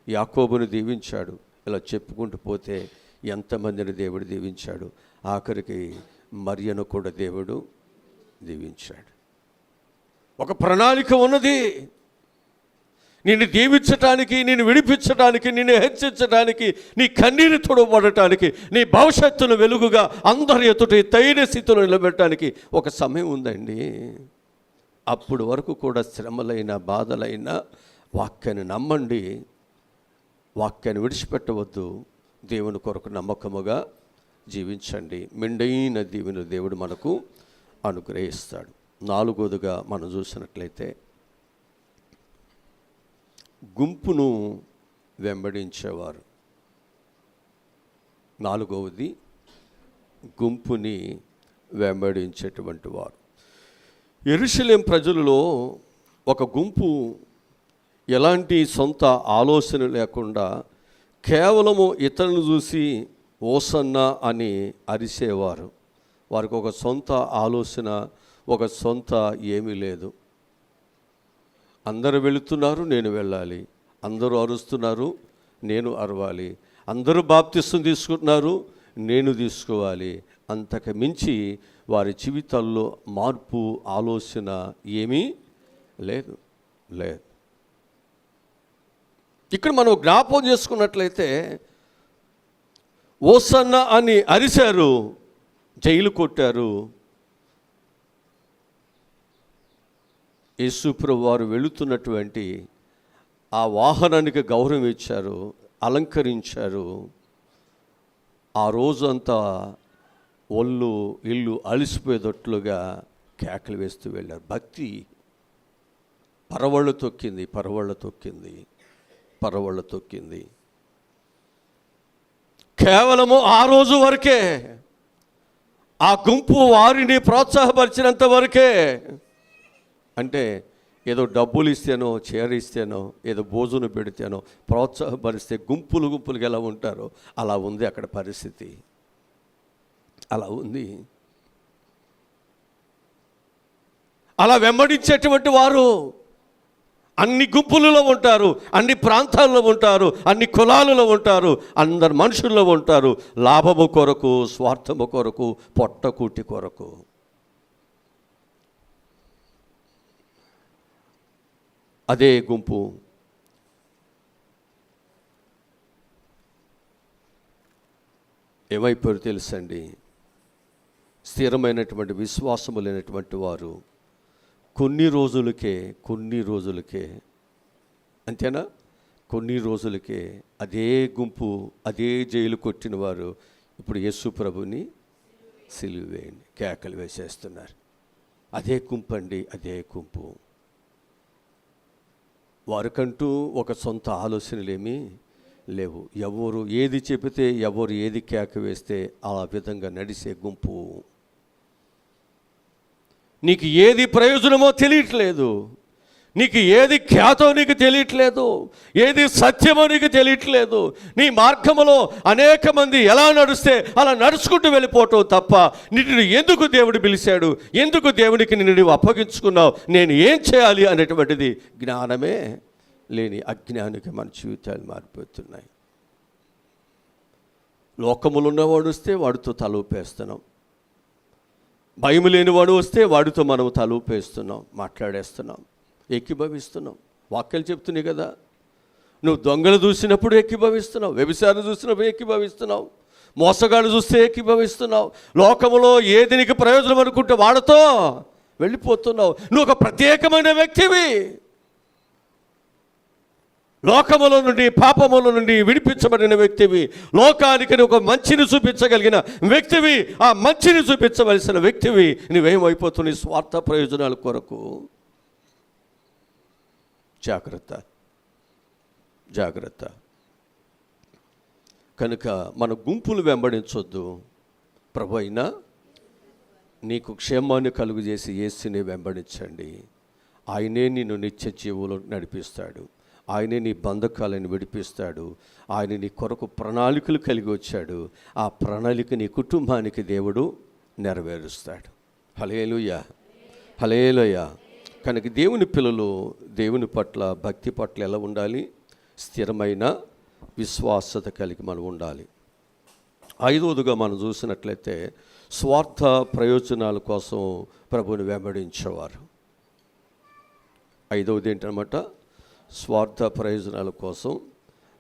యాకోబును దీవించాడు. ఇలా చెప్పుకుంటూ పోతే ఎంతమందిని దేవుడు దీవించాడు. ఆఖరికి మరియను కూడా దేవుడు దీవించాడు. ఒక ప్రణాళిక ఉన్నది. నిన్ను దీవించటానికి, నిన్ను విడిపించడానికి, నిన్ను హెచ్చరించడానికి, నీ కన్నీరు తొడబడటానికి, నీ భవిష్యత్తును వెలుగుగా అందరి ఎదుట తైన స్థితిలో నిలబెట్టడానికి ఒక సమయం ఉందండి. అప్పుడు వరకు కూడా శ్రమలైన, బాధలైన వాక్యాన్ని నమ్మండి, వాక్యాన్ని విడిచిపెట్టవద్దు. దేవుని కొరకు నమ్మకముగా జీవించండి. మెండైన దీవెన దేవుడు మనకు అనుగ్రహిస్తాడు. నాలుగోదిగా మనం చూసినట్లయితే గుంపును వెంబడించేవారు. నాలుగవది గుంపుని వెంబడించేటువంటి వారు. యెరూషలేము ప్రజలలో ఒక గుంపు ఎలాంటి సొంత ఆలోచన లేకుండా కేవలము ఇతరులను చూసి ఓసన్నా అని అరిసేవారు. వారికి ఒక సొంత ఆలోచన, ఒక సొంత ఏమీ లేదు. అందరూ వెళుతున్నారు, నేను వెళ్ళాలి. అందరూ అరుస్తున్నారు, నేను అరవాలి. అందరూ బాప్తిసం తీసుకుంటున్నారు, నేను తీసుకోవాలి. అంతకు మించి వారి జీవితాల్లో మార్పు ఆలోచన ఏమీ లేదు. ఇక్కడ మనం జ్ఞాపకం చేసుకున్నట్లయితే ఓసన్న అని అరిశారు, జైలు కొట్టారు. యేసుప్రభు వారు వెళుతున్నటువంటి ఆ వాహనానికి గౌరవం ఇచ్చారు, అలంకరించారు. ఆ రోజంతా ఒళ్ళు ఇల్లు అలసిపోయేటట్లుగా కేకలు వేస్తూ వెళ్ళారు. భక్తి పరవళ్ళు తొక్కింది. కేవలము ఆ రోజు వరకే, ఆ గుంపు వారిని ప్రోత్సాహపరిచినంత వరకే. అంటే ఏదో డబ్బులు ఇస్తేనో, చీర ఇస్తేనో, ఏదో భోజనం పెడితేనో ప్రోత్సాహపరిస్తే గుంపులుగా ఎలా ఉంటారో అలా ఉంది అక్కడ పరిస్థితి. అలా ఉంది. అలా వెంబడించేటువంటి వారు అన్ని గుంపులలో ఉంటారు, అన్ని ప్రాంతాల్లో ఉంటారు, అన్ని కులాలలో ఉంటారు, అందరు మనుషుల్లో ఉంటారు. లాభము కొరకు, స్వార్థము కొరకు, పొట్టకూటి కొరకు. అదే గుంపు ఏమైపోయారు తెలుసండి? స్థిరమైనటువంటి విశ్వాసము లేనటువంటి వారు కొన్ని రోజులకే అంతేనా, కొన్ని రోజులకే అదే గుంపు, అదే జైలు కొట్టిన వారు ఇప్పుడు యేసు ప్రభుని సిలువ వేయండి కేకలు వేసేస్తున్నారు. అదే గుంపు అండి, అదే గుంపు. వారికంటూ ఒక సొంత ఆలోచనలేమీ లేవు. ఎవరు ఏది చెబితే, ఎవరు ఏది కేక వేస్తే ఆ విధంగా నడిసే గుంపు. నీకు ఏది ప్రయోజనమో తెలియట్లేదు, నీకు ఏది ఖ్యాతో నీకు తెలియట్లేదు, ఏది సత్యమో నీకు తెలియట్లేదు. నీ మార్గములో అనేక మంది ఎలా నడుస్తే అలా నడుచుకుంటూ వెళ్ళిపోవటం తప్ప నిన్ను ఎందుకు దేవుడు పిలిచాడు, ఎందుకు దేవునికి నిన్ను అప్పగించుకున్నావు, నేను ఏం చేయాలి అనేటువంటిది జ్ఞానమే లేని అజ్ఞానికి మన జీవితాలు మారిపోతున్నాయి. లోకములు ఉన్నవాడు వస్తే వాడితో తలూపేస్తున్నాం, భయం లేనివాడు వస్తే వాడితో మనం తలూపేస్తున్నాం, మాట్లాడేస్తున్నాం, ఏకీభవిస్తున్నాం. వాక్యాలు చెప్తున్నాయి కదా, నువ్వు దొంగలు చూసినప్పుడు ఏకీభవిస్తున్నావు, వ్యభిచారం చూసినప్పుడు ఏకీభవిస్తున్నావు, మోసగాళ్ళు చూస్తే ఏకీభవిస్తున్నావు, లోకములో ఏది నీకు ప్రయోజనం అనుకుంటే వాడితో వెళ్ళిపోతున్నావు. నువ్వు ఒక ప్రత్యేకమైన వ్యక్తివి, లోకముల నుండి పాపముల నుండి విడిపించబడిన వ్యక్తివి, లోకానికి ఒక మంచిని చూపించగలిగిన వ్యక్తివి, ఆ మంచిని చూపించవలసిన వ్యక్తివి. నువ్వేమైపోతున్నావు? స్వార్థ ప్రయోజనాల కొరకు. జాగ్రత్త. కనుక మన గుంపులు వెంబడించొద్దు. ప్రభు అయినా నీకు క్షేమాన్ని కలుగు చేసి యేసుని వెంబడించండి. ఆయనే నిన్ను నిత్య జీవులో నడిపిస్తాడు, ఆయనే నీ బంధకాలను విడిపిస్తాడు, ఆయన నీ కొరకు ప్రణాళికలు కలిగి వచ్చాడు. ఆ ప్రణాళిక నీ కుటుంబానికి దేవుడు నెరవేరుస్తాడు. హల్లెలూయా. కనుక దేవుని పిల్లలు దేవుని పట్ల, భక్తి పట్ల ఎలా ఉండాలి? స్థిరమైన విశ్వాసత కలిగి మనం ఉండాలి. ఐదవదిగా మనం చూసినట్లయితే స్వార్థ ప్రయోజనాల కోసం ప్రభువుని వెంబడించేవారు. ఐదవది ఏంటన్నమాట? స్వార్థ ప్రయోజనాల కోసం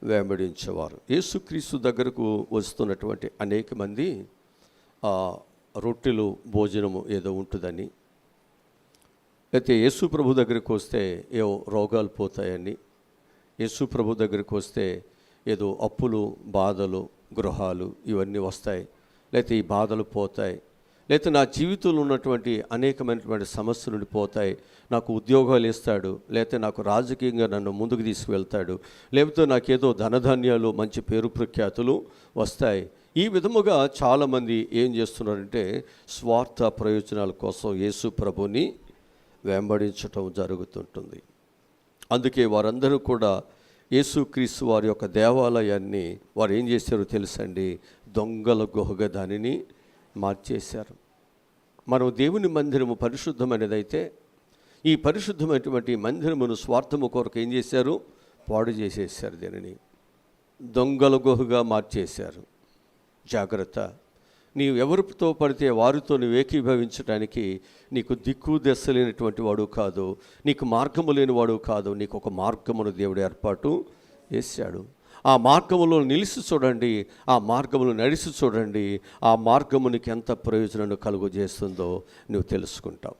వెంబడించేవారు. యేసుక్రీస్తు దగ్గరకు వస్తున్నటువంటి అనేక మంది రొట్టెలు భోజనము ఏదో ఉంటుందని, అయితే యేసు ప్రభు దగ్గరికి వస్తే ఏవో రోగాలు పోతాయని, యేసు ప్రభు దగ్గరికి వస్తే ఏదో అప్పులు, బాధలు, గృహాలు ఇవన్నీ వస్తాయి, లేకపోతే ఈ బాధలు పోతాయి, లేకపోతే నా జీవితంలో ఉన్నటువంటి అనేకమైనటువంటి సమస్యలు నుండి పోతాయి, నాకు ఉద్యోగాలు ఇస్తాడు, లేకపోతే నాకు రాజకీయంగా నన్ను ముందుకు తీసుకువెళ్తాడు, లేకపోతే నాకేదో ధనధాన్యాలు, మంచి పేరు ప్రఖ్యాతులు వస్తాయి. ఈ విధముగా చాలామంది ఏం చేస్తున్నారంటే స్వార్థ ప్రయోజనాల కోసం యేసు ప్రభుని వెంబడించటం జరుగుతుంటుంది. అందుకే వారందరూ కూడా యేసుక్రీస్తు వారి యొక్క దేవాలయాన్ని వారు ఏం చేశారో తెలుసండి? దొంగల గుహగా దానిని మార్చేశారు. మనం దేవుని మందిరము పరిశుద్ధమైనదైతే ఈ పరిశుద్ధమైనటువంటి మందిరమును స్వార్థము కొరకు ఏం చేశారు? పాడు చేసేసారు. దీనిని దొంగల గుహగా మార్చేశారు. జాగ్రత్త. నీవు ఎవరితో పడితే వారితో నువ్వు ఏకీభవించడానికి నీకు దిక్కు దెస్సలేనటువంటి వాడు కాదు, నీకు మార్గము లేని వాడు కాదు. నీకు ఒక మార్గమును దేవుడు ఏర్పాటు చేశాడు. ఆ మార్గములో నిలిచి చూడండి, ఆ మార్గమును నడిచి చూడండి. ఆ మార్గము నీకు ఎంత ప్రయోజనం కలుగజేస్తుందో నువ్వు తెలుసుకుంటావు.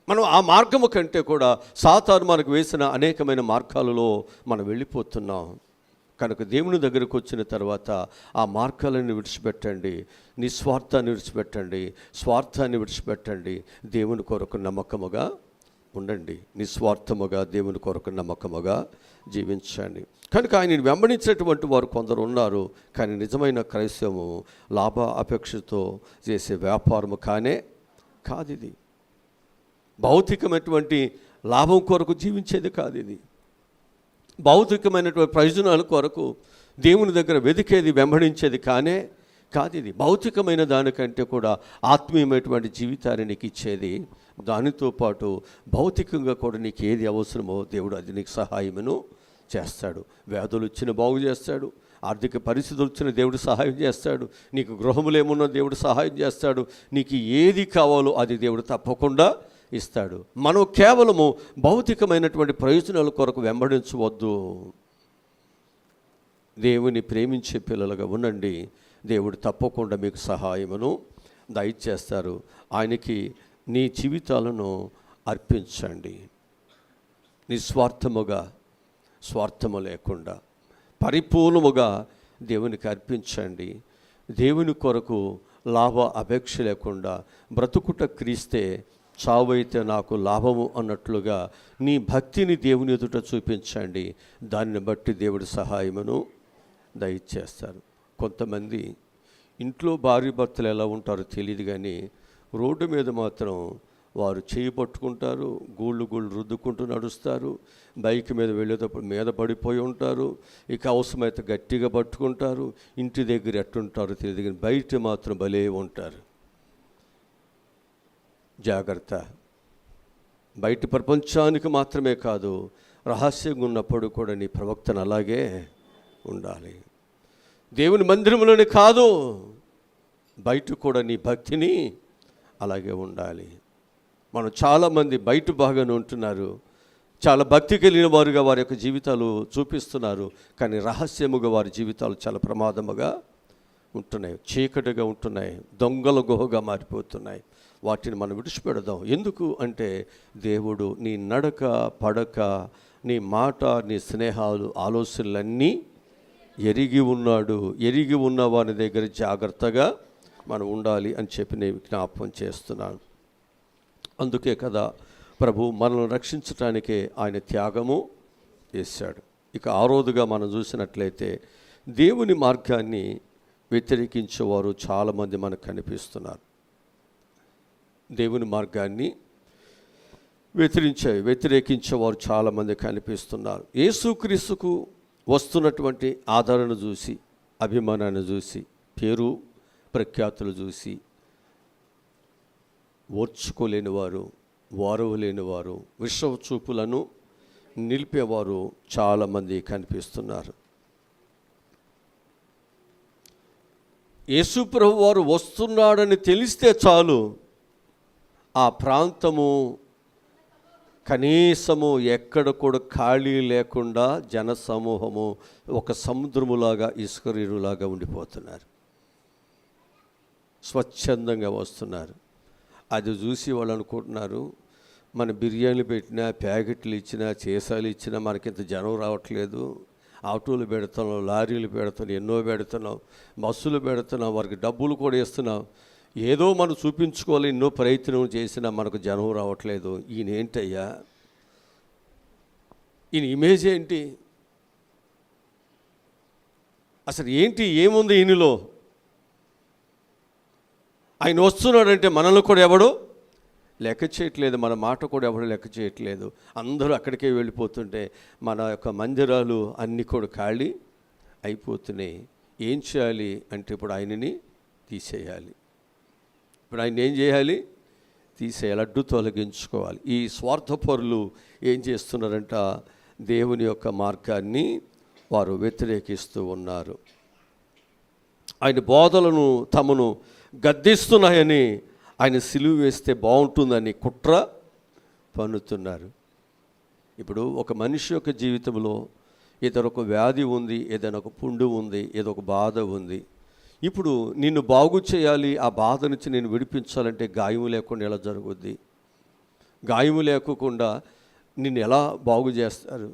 మనం ఆ మార్గము కంటే కూడా సాతాను మనకు వేసిన అనేకమైన మార్గాలలో మనం వెళ్ళిపోతున్నాం. కనుక దేవుని దగ్గరకు వచ్చిన తర్వాత ఆ మార్గాలను విడిచిపెట్టండి, నిస్వార్థాన్ని విడిచిపెట్టండి, స్వార్థాన్ని విడిచిపెట్టండి. దేవుని కొరకు నమ్మకముగా ఉండండి, నిస్వార్థముగా దేవుని కొరకు నమ్మకముగా జీవించండి. కనుక ఆయనను వెంబడించేటువంటి వారు కొందరు ఉన్నారు. కానీ నిజమైన క్రైస్తవము లాభ అపేక్షతో చేసే వ్యాపారము కాదు ఇది. భౌతికమైనటువంటి లాభం కొరకు జీవించేది కాదు ఇది. భౌతికమైనటువంటి ప్రయోజనాల కొరకు దేవుని దగ్గర వెతికేది, వెంబడించేది కాదు ఇది. భౌతికమైన దానికంటే కూడా ఆత్మీయమైనటువంటి జీవితాన్ని నీకు ఇచ్చేది. దానితో పాటు భౌతికంగా కూడా నీకు ఏది అవసరమో దేవుడు అది నీకు సహాయమును చేస్తాడు. వ్యాధులు వచ్చిన బాగు చేస్తాడు, ఆర్థిక పరిస్థితులు వచ్చిన దేవుడు సహాయం చేస్తాడు, నీకు గృహములు ఏమున్నా దేవుడు సహాయం చేస్తాడు. నీకు ఏది కావాలో అది దేవుడు తప్పకుండా ఇస్తాడు. మనం కేవలము భౌతికమైనటువంటి ప్రయోజనాల కొరకు వెంబడించవద్దు. దేవుని ప్రేమించే పిల్లలుగా ఉండండి. దేవుడు తప్పకుండా మీకు సహాయమును దయచేస్తారు. ఆయనకి నీ జీవితాలను అర్పించండి. నిస్వార్థముగా, స్వార్థము లేకుండా పరిపూర్ణముగా దేవునికి అర్పించండి. దేవుని కొరకు లాభ అపేక్ష లేకుండా బ్రతుకుట క్రీస్తే, చావైతే నాకు లాభము అన్నట్లుగా నీ భక్తిని దేవుని ఎదుట చూపించండి. దాన్ని బట్టి దేవుడి సహాయమును దయచేస్తారు. కొంతమంది ఇంట్లో భార్య భర్తలు ఎలా ఉంటారో తెలియదు, కానీ రోడ్డు మీద మాత్రం వారు చేయి పట్టుకుంటారు, గూళ్ళు రుద్దుకుంటూ నడుస్తారు. బైక్ మీద వెళ్ళేటప్పుడు మీద పడిపోయి ఉంటారు. ఇక అవసరమైతే గట్టిగా పట్టుకుంటారు. ఇంటి దగ్గర ఎట్టుంటారో తెలియదు, కానీ బయట మాత్రం భలే ఉంటారు. జాగ్రత్త. బయట ప్రపంచానికి మాత్రమే కాదు, రహస్యంగా ఉన్నప్పుడు కూడా నీ ప్రవక్తను అలాగే ఉండాలి. దేవుని మందిరంలోనే కాదు, బయట కూడా నీ భక్తిని అలాగే ఉండాలి. మనం చాలామంది బయట బాగానే ఉంటున్నారు, చాలా భక్తి కలిగిన వారుగా వారి యొక్క జీవితాలు చూపిస్తున్నారు. కానీ రహస్యముగా వారి జీవితాలు చాలా ప్రమాదముగా ఉంటున్నాయి, చీకటిగా ఉంటున్నాయి, దొంగల గుహగా మారిపోతున్నాయి. వాటిని మనం విడిచిపెడదాం. ఎందుకు అంటే దేవుడు నీ నడక, పడక, నీ మాట, నీ స్నేహాలు, ఆలోచనలన్నీ ఎరిగి ఉన్నాడు. ఎరిగి ఉన్న వారి దగ్గర జాగ్రత్తగా మనం ఉండాలి అని చెప్పి నేను జ్ఞాపకం చేస్తున్నాను. అందుకే కదా ప్రభు మనల్ని రక్షించటానికే ఆయన త్యాగము చేశాడు. ఇక ఆరోదుగా మనం చూసినట్లయితే దేవుని మార్గాన్ని వ్యతిరేకించేవారు చాలామంది మనకు కనిపిస్తున్నారు. దేవుని మార్గాన్ని వ్యతిరేకించేవారు చాలామంది కనిపిస్తున్నారు. యేసుక్రీస్తుకు వస్తున్నటువంటి ఆదరణ చూసి, అభిమానాన్ని చూసి, పేరు ప్రఖ్యాతులు చూసి ఓర్చుకోలేని వారు, వారవలేని వారు, విశ్వ చూపులను నిలిపేవారు చాలామంది కనిపిస్తున్నారు. యేసు ప్రభు వారు వస్తున్నాడని తెలిస్తే చాలు, ఆ ప్రాంతము కనీసము ఎక్కడ కూడా ఖాళీ లేకుండా జనసమూహము ఒక సముద్రములాగా, ఇసుకరీరులాగా ఉండిపోతున్నారు. స్వచ్ఛందంగా వస్తున్నారు. అది చూసి వాళ్ళు అనుకుంటున్నారు, మన బిర్యానీలు పెట్టినా, ప్యాకెట్లు ఇచ్చినా, చేసాలు ఇచ్చినా మనకింత జనం రావట్లేదు. ఆటోలు పెడుతున్నాం, లారీలు పెడుతున్నాం, ఎన్నో పెడుతున్నాం, బస్సులు పెడుతున్నాం, వారికి డబ్బులు కూడా ఇస్తున్నాం. ఏదో మనం చూపించుకోవాలి, ఎన్నో ప్రయత్నం చేసినా మనకు జనం రావట్లేదు. ఈయన ఏంటయ్యా, ఈయన ఇమేజ్ ఏంటి, అసలు ఏంటి, ఏముంది ఈయనలో? ఆయన వస్తున్నాడంటే మనల్ని కూడా ఎవడు లెక్క చేయట్లేదు, మన మాట కూడా ఎవడు లెక్క చేయట్లేదు. అందరూ అక్కడికే వెళ్ళిపోతుంటే మన యొక్క మందిరాలు అన్నీ కూడా ఖాళీ అయిపోతున్నాయి. ఏం చేయాలి అంటే ఇప్పుడు ఆయనని తీసేయాలి. ఇప్పుడు ఆయన ఏం చేయాలి? తీసేయాలి, అడ్డు తొలగించుకోవాలి. ఈ స్వార్థపరులు ఏం చేస్తున్నారంట? దేవుని యొక్క మార్గాన్ని వారు వ్యతిరేకిస్తూ ఉన్నారు. ఆయన బోధలను తమను గద్దిస్తున్నాయని, ఆయన సిలువ వేస్తే బాగుంటుందని కుట్ర పన్నుతున్నారు. ఇప్పుడు ఒక మనిషి యొక్క జీవితంలో ఏదైనా ఒక వ్యాధి ఉంది, ఏదైనా ఒక పుండు ఉంది, ఏదో ఒక బాధ ఉంది. ఇప్పుడు నిన్ను బాగు చేయాలి, ఆ బాధ నుంచి నేను విడిపించాలంటే గాయము లేకుండా ఎలా జరుగుద్ది? గాయము లేకుండా నిన్ను ఎలా బాగు చేస్తారు?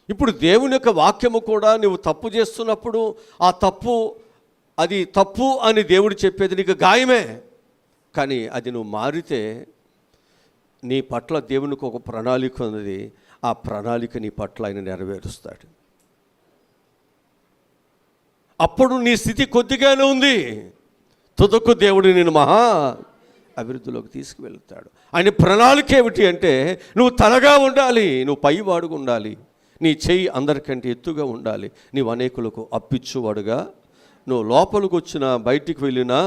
ఇప్పుడు దేవుని యొక్క వాక్యము కూడా నువ్వు తప్పు చేస్తున్నప్పుడు ఆ తప్పు, అది తప్పు అని దేవుడు చెప్పేది నీకు గాయమే. కానీ అది నువ్వు మారితే నీ పట్ల దేవునికి ఒక ప్రణాళిక ఉన్నది. ఆ ప్రణాళిక నీ పట్ల ఆయన నెరవేరుస్తాడు. అప్పుడు నీ స్థితి కొద్దిగానే ఉంది, తుదకు దేవుడు నేను మహా అభివృద్ధిలోకి తీసుకువెళ్తాడు. ఆయన ప్రణాళిక ఏమిటి అంటే నువ్వు తలగా ఉండాలి, నువ్వు పైవాడుగా ఉండాలి, నీ చెయ్యి అందరికంటే ఎత్తుగా ఉండాలి, నీవు అనేకులకు అప్పిచ్చువాడుగా, నువ్వు లోపలికి వచ్చినా బయటికి వెళ్ళినా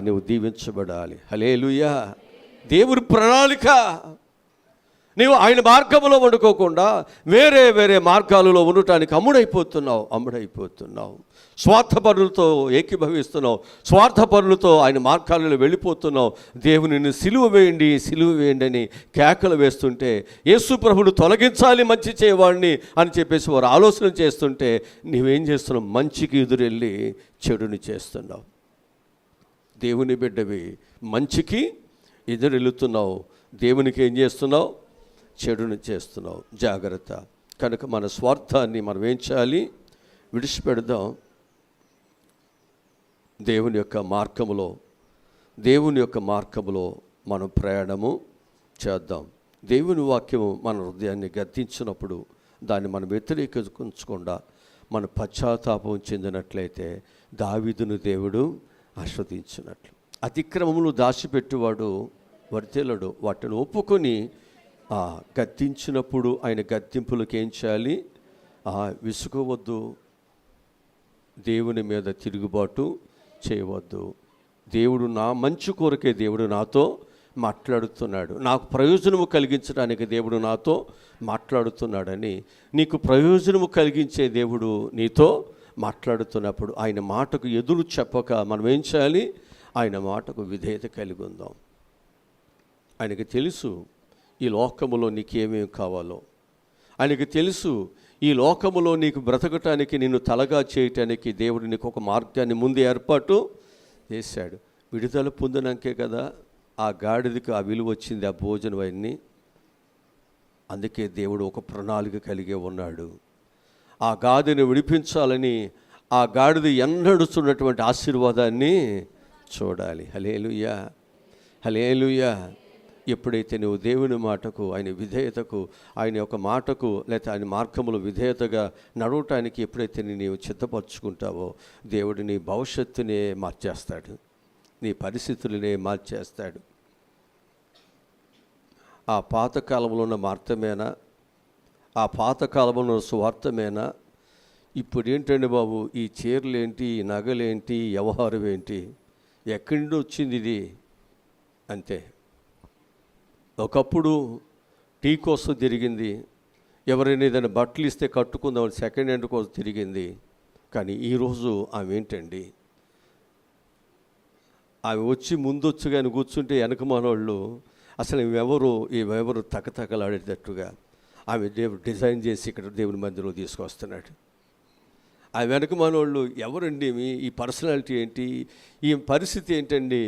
నువ్వు దీవించబడాలి. హల్లెలూయా. దేవుని ప్రణాళిక. నీవు ఆయన మార్గంలో వండుకోకుండా వేరే వేరే మార్గాలలో ఉండటానికి అమ్ముడైపోతున్నావు. స్వార్థపరులతో ఏకీభవిస్తున్నావు, స్వార్థపరులతో ఆయన మార్గాలలో వెళ్ళిపోతున్నావు. దేవుని సిలువ వేయండి అని కేకలు వేస్తుంటే, యేసు ప్రభువును తొలగించాలి మంచి చేయవాడిని అని చెప్పేసి వారు ఆలోచన చేస్తుంటే, నీవేం చేస్తున్నావు? మంచికి ఎదురెళ్ళి చెడుని చేస్తున్నావు. దేవుని బిడ్డవి, మంచికి ఎదురెళ్తున్నావు, దేవునికి ఏం చేస్తున్నావు? చెడుని చేస్తున్నావు. జాగ్రత్త. కనుక మన స్వార్థాన్ని మనం ఏం చేయాలి? విడిచిపెడదాం. దేవుని యొక్క మార్గములో మనం ప్రయాణము చేద్దాం. దేవుని వాక్యము మన హృదయాన్ని గద్దించినప్పుడు దాన్ని మనం వ్యతిరేకించకుండా మన పశ్చాత్తాపం చెందినట్లయితే దావీదును దేవుడు ఆస్వాదించినట్లు. అతిక్రమములు దాచిపెట్టువాడు వర్తిల్లడు. వాటిని ఒప్పుకొని గద్దించినప్పుడు ఆయన గద్దింపులకు ఏం చేయాలి? విసుగవద్దు, దేవుని మీద తిరుగుబాటు చేయవద్దు. దేవుడు నా మంచి కోరికే దేవుడు నాతో మాట్లాడుతున్నాడు, నాకు ప్రయోజనము కలిగించడానికి దేవుడు నాతో మాట్లాడుతున్నాడని, నీకు ప్రయోజనము కలిగించే దేవుడు నీతో మాట్లాడుతున్నప్పుడు ఆయన మాటకు ఎదురు చెప్పక మనం ఏం చేయాలి? ఆయన మాటకు విధేయత కలిగి ఉందాం. ఆయనకి తెలుసు ఈ లోకములో నీకేమేమి కావాలో. ఆయనకి తెలుసు ఈ లోకములో నీకు బ్రతకటానికి, నిన్ను తలగా చేయటానికి దేవుడు నీకు ఒక మార్గాన్ని ముందు ఏర్పాటు చేశాడు. విడుదల పొందినాకే కదా ఆ గాడిదకి ఆ విలువ వచ్చింది, ఆ భోజనం అన్నీ. అందుకే దేవుడు ఒక ప్రణాళిక కలిగే ఉన్నాడు. ఆ గాడిని విడిపించాలని ఆ గాడిద ఎన్నడుస్తున్నటువంటి ఆశీర్వాదాన్ని చూడాలి. హల్లెలూయా, హల్లెలూయా. ఎప్పుడైతే నువ్వు దేవుని మాటకు, ఆయన విధేయతకు, ఆయన యొక్క మాటకు లేకపోతే ఆయన మార్గములు విధేయతగా నడవటానికి ఎప్పుడైతే నీవు చిత్తపరుచుకుంటావో దేవుడు నీ భవిష్యత్తునే మార్చేస్తాడు, నీ పరిస్థితులనే మార్చేస్తాడు. ఆ పాతకాలంలో ఉన్న మార్తమేనా? ఆ పాతకాలంలో ఉన్న స్వార్థమేనా? ఇప్పుడు ఏంటండి బాబు, ఈ చీరలేంటి, ఈ నగలేంటి, వ్యవహారం ఏంటి, ఎక్కడి నుండి వచ్చింది ఇది? అంతే. ఒకప్పుడు టీ కోసం తిరిగింది, ఎవరైనా ఏదైనా బట్టలు ఇస్తే కట్టుకుందామని సెకండ్ హ్యాండ్ కోసం తిరిగింది. కానీ ఈరోజు ఆమె ఏంటండి, ఆమె వచ్చి ముందొచ్చు కానీ కూర్చుంటే వెనక మనోళ్ళు అసలు ఇవెవరు తకతకలాడేటట్టుగా ఆమె దేవుడు డిజైన్ చేసి ఇక్కడ దేవుని మందిరంలో తీసుకొస్తున్నాడు. ఆ వెనక మనోళ్ళు ఎవరండి, ఈ పర్సనాలిటీ ఏంటి, ఈ పరిస్థితి ఏంటండి?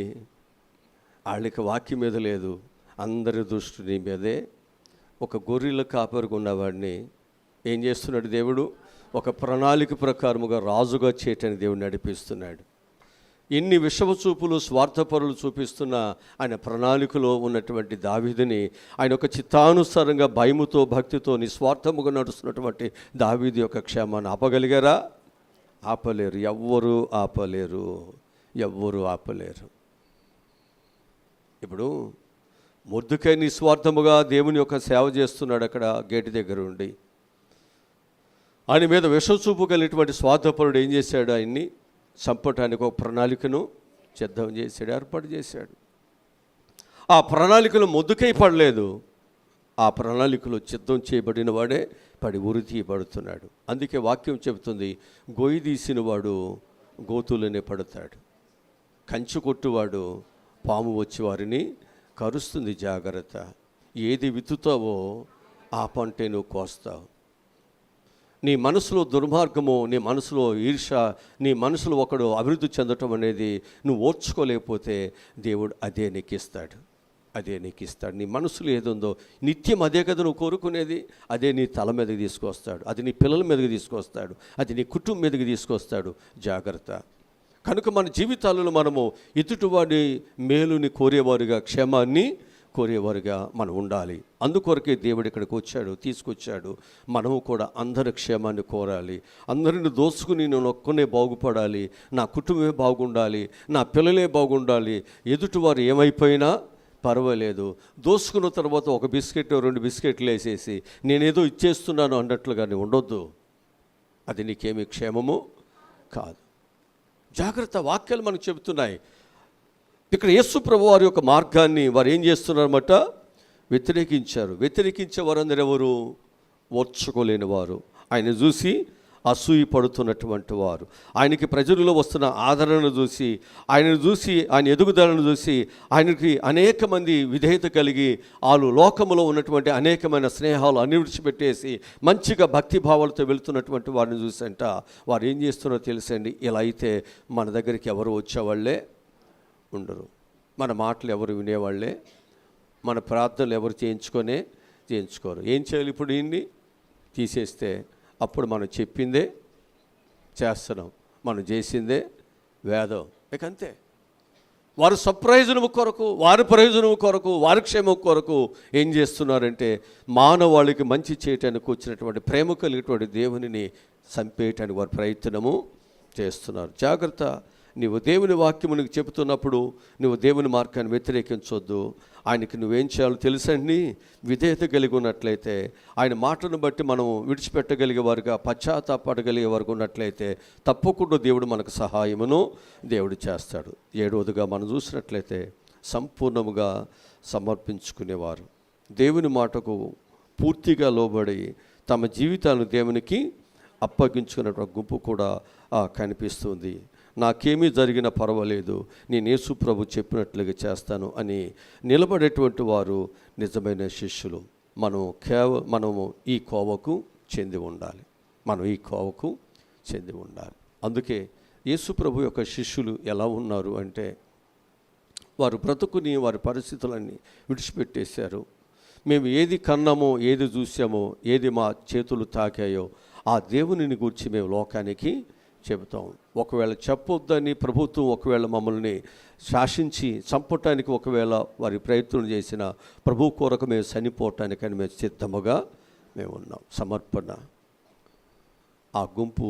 వాళ్ళకి వాక్యం మీద లేదు, అందరి దృష్టి నీ మీదే. ఒక గొర్రెల కాపరికి ఉన్నవాడిని ఏం చేస్తున్నాడు దేవుడు? ఒక ప్రణాళిక ప్రకారముగా రాజుగా చేయటానికి దేవుడు నడిపిస్తున్నాడు. ఎన్ని విషమ చూపులు, స్వార్థపరులు చూపిస్తున్న ఆయన ప్రణాళికలో ఉన్నటువంటి దావీదుని ఆయన ఒక చిత్తానుసారంగా భయముతో, భక్తితో, నిస్వార్థముగా నడుస్తున్నటువంటి దావీదు యొక్క క్షేమాన్ని ఆపగలిగారా? ఆపలేరు. ఎవ్వరూ ఆపలేరు. ఇప్పుడు మొర్దెకై నిస్వార్థముగా దేవుని యొక్క సేవ చేస్తున్నాడు. అక్కడ గేటు దగ్గర ఉండి ఆయన మీద విషచూపు కలిగినటువంటి స్వార్థపరుడు ఏం చేశాడు? ఆయన్ని చంపటానికి ఒక ప్రణాళికను సిద్ధం చేశాడు, ఏర్పాటు చేశాడు. ఆ ప్రణాళికలు మొద్దుకై పడలేదు, ఆ ప్రణాళికలో సిద్ధం చేయబడిన వాడే పడి ఉరి తీయబడుతున్నాడు. అందుకే వాక్యం చెబుతుంది, గొయ్యి తీసిన వాడు గోతులనే పడతాడు, కంచు కొట్టువాడు పాము వచ్చి వారిని కరుస్తుంది. జాగ్రత్త. ఏది విత్తుతావో ఆ పంటే నువ్వు కోస్తావు. నీ మనసులో దుర్మార్గము, నీ మనసులో ఈర్ష, నీ మనసులో ఒకడు అభివృద్ధి చెందటం అనేది నువ్వు ఓర్చుకోలేకపోతే దేవుడు అదే నీకు ఇస్తాడు. నీ మనసులో ఏదుందో నిత్యం అదే కదా నువ్వు కోరుకునేది, అదే నీ తల మీదకి తీసుకొస్తాడు, అది నీ పిల్లల మీదకి తీసుకొస్తాడు, అది నీ కుటుంబం మీదకి తీసుకొస్తాడు. జాగ్రత్త. కనుక మన జీవితాలలో మనము ఎదుటివాడి మేలుని కోరేవారుగా, క్షేమాన్ని కోరేవారుగా మనం ఉండాలి. అందుకొరకే దేవుడు ఇక్కడికి తీసుకొచ్చాడు. మనము కూడా అందరి క్షేమాన్ని కోరాలి. అందరిని దోచుకుని నేను ఒక్కనే బాగుపడాలి, నా కుటుంబమే బాగుండాలి, నా పిల్లలే బాగుండాలి, ఎదుటివారు ఏమైపోయినా పర్వాలేదు. దోసుకున్న తర్వాత ఒక బిస్కెట్ 2 బిస్కెట్లు వేసేసి నేనేదో ఇచ్చేస్తున్నాను అన్నట్లుగానే ఉండొద్దు. అది నీకేమీ క్షేమము కాదు. జాగ్రత్త. వాక్యాలు మనకు చెబుతున్నాయి. ఇక్కడ యేసు ప్రభు వారి యొక్క మార్గాన్ని వారు ఏం చేస్తున్నారన్నమాట? వ్యతిరేకించే వారందరూ ఎవరు? ఓర్చుకోలేని వారు, ఆయన చూసి అసూయ పడుతున్నటువంటి వారు, ఆయనకి ప్రజలలో వస్తున్న ఆదరణను చూసి, ఆయనను చూసి, ఆయన ఎదుగుదలను చూసి, ఆయనకి అనేక మంది విధేయత కలిగి వాళ్ళు లోకములో ఉన్నటువంటి అనేకమైన స్నేహాలు అన్ని విడిచిపెట్టేసి మంచిగా భక్తిభావాలతో వెళుతున్నటువంటి వారిని చూసంట వారు ఏం చేస్తున్నారో తెలుసండి. ఇలా అయితే మన దగ్గరికి ఎవరు వచ్చేవాళ్ళే ఉండరు, మన మాటలు ఎవరు వినేవాళ్ళే, మన ప్రార్థనలు ఎవరు చేయించుకోరు. ఏం చేయాలి ఇప్పుడు? ఇన్ని తీసేస్తే అప్పుడు మనం చెప్పిందే చేస్తున్నాం, మనం చేసిందే వేదం. ఇకంతే. వారు స్వప్రయోజనము కొరకు, వారి ప్రయోజనం కొరకు, వారి క్షేమం కొరకు ఏం చేస్తున్నారంటే మానవాళికి మంచి చేయటానికి వచ్చినటువంటి ప్రేమ కలిగినటువంటి దేవునిని చంపేయటానికి వారు ప్రయత్నము చేస్తున్నారు. జాగ్రత్త. నీవు దేవుని వాక్యము నీకు చెబుతున్నప్పుడు నువ్వు దేవుని మార్గాన్ని వ్యతిరేకించొద్దు. ఆయనకి నువ్వేం చేయాలో తెలుసండి. విధేయత కలిగి ఉన్నట్లయితే, ఆయన మాటను బట్టి మనం విడిచిపెట్టగలిగే వారుగా, పశ్చాత్తాపడగలిగే వారుగా ఉన్నట్లయితే తప్పకుండా దేవుడు మనకు సహాయమును దేవుడు చేస్తాడు. 7వదిగా మనం చూసినట్లయితే సంపూర్ణముగా సమర్పించుకునేవారు, దేవుని మాటకు పూర్తిగా లోబడి తమ జీవితాలను దేవునికి అప్పగించుకున్నటువంటి గుంపు కూడా కనిపిస్తుంది. నాకేమీ జరిగినా పర్వాలేదు, నేను యేసు ప్రభు చెప్పినట్లుగా చేస్తాను అని నిలబడేటువంటి వారు నిజమైన శిష్యులు. మనము ఈ కోవకు చెంది ఉండాలి. అందుకే యేసు ప్రభు యొక్క శిష్యులు ఎలా ఉన్నారు అంటే, వారు బ్రతుకుని వారి పరిస్థితులన్నీ విడిచిపెట్టేశారు. మేము ఏది కన్నామో, ఏది చూసామో, ఏది మా చేతులు తాకాయో ఆ దేవునిని గురించి మేము లోకానికి చెబుతాం. ఒకవేళ చెప్పొద్దని ప్రభుత్వం ఒకవేళ మమ్మల్ని శాసించి చంపటానికి ఒకవేళ వారి ప్రయత్నం చేసిన, ప్రభు కొరకు మేము చనిపోవటానికని మేము సిద్ధముగా మేము ఉన్నాం. సమర్పణ. ఆ గుంపు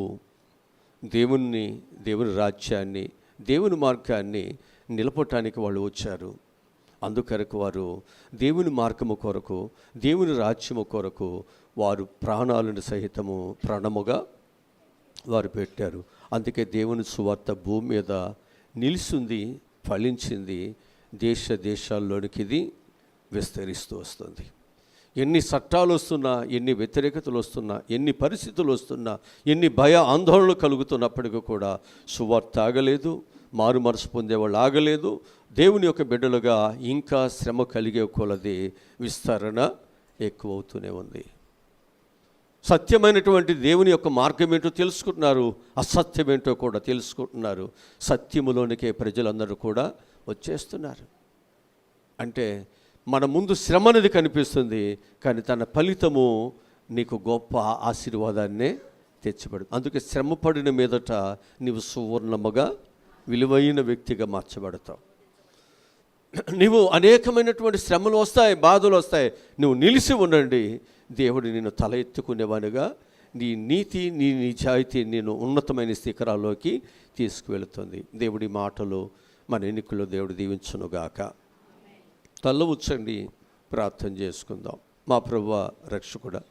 దేవుని రాజ్యాన్ని, దేవుని మార్గాన్ని నిలపటానికి వాళ్ళు వచ్చారు. అందుకొరకు వారు దేవుని మార్గము కొరకు, దేవుని రాజ్యము కొరకు వారు ప్రాణాలను సహితము ప్రాణముగా వారు పెట్టారు. అందుకే దేవుని సువార్త భూమి మీద నిలిచింది, ఫలించింది, దేశాల్లోనికి ఇది విస్తరిస్తూ వస్తుంది. ఎన్ని చట్టాలు వస్తున్నా, ఎన్ని వ్యతిరేకతలు వస్తున్నా, ఎన్ని పరిస్థితులు వస్తున్నా, ఎన్ని భయ ఆందోళనలు కలుగుతున్నప్పటికీ కూడా సువార్త ఆగలేదు, మారు మనసు పొందేవాళ్ళు ఆగలేదు. దేవుని యొక్క బిడ్డలుగా ఇంకా శ్రమ కలిగే కొలది విస్తరణ ఎక్కువవుతూనే ఉంది. సత్యమైనటువంటి దేవుని యొక్క మార్గం ఏంటో తెలుసుకుంటున్నారు, అసత్యమేంటో కూడా తెలుసుకుంటున్నారు. సత్యములోనికే ప్రజలందరూ కూడా వచ్చేస్తున్నారు. అంటే మన ముందు శ్రమ అనేది కనిపిస్తుంది, కానీ తన ఫలితము నీకు గొప్ప ఆశీర్వాదాన్నే తెచ్చిపడు. అందుకే శ్రమ పడిన మీదట నీవు సువర్ణముగా విలువైన వ్యక్తిగా మార్చబడతావు. నీవు అనేకమైనటువంటి శ్రమలు వస్తాయి, బాధలు వస్తాయి, నువ్వు నిలిచి ఉండండి. దేవుడు నిన్ను తల ఎత్తుకునేవానుగా, నీ నీతి, నీ నిజాయితీ నేను ఉన్నతమైన శిఖరాల్లోకి తీసుకువెళుతుంది. దేవుడి మాటలు మన ఎన్నికల్లో దేవుడు దీవించునుగాక. తల్ల ఉచ్చండి, ప్రార్థన చేసుకుందాం. మా ప్రభువా, రక్షకుడా,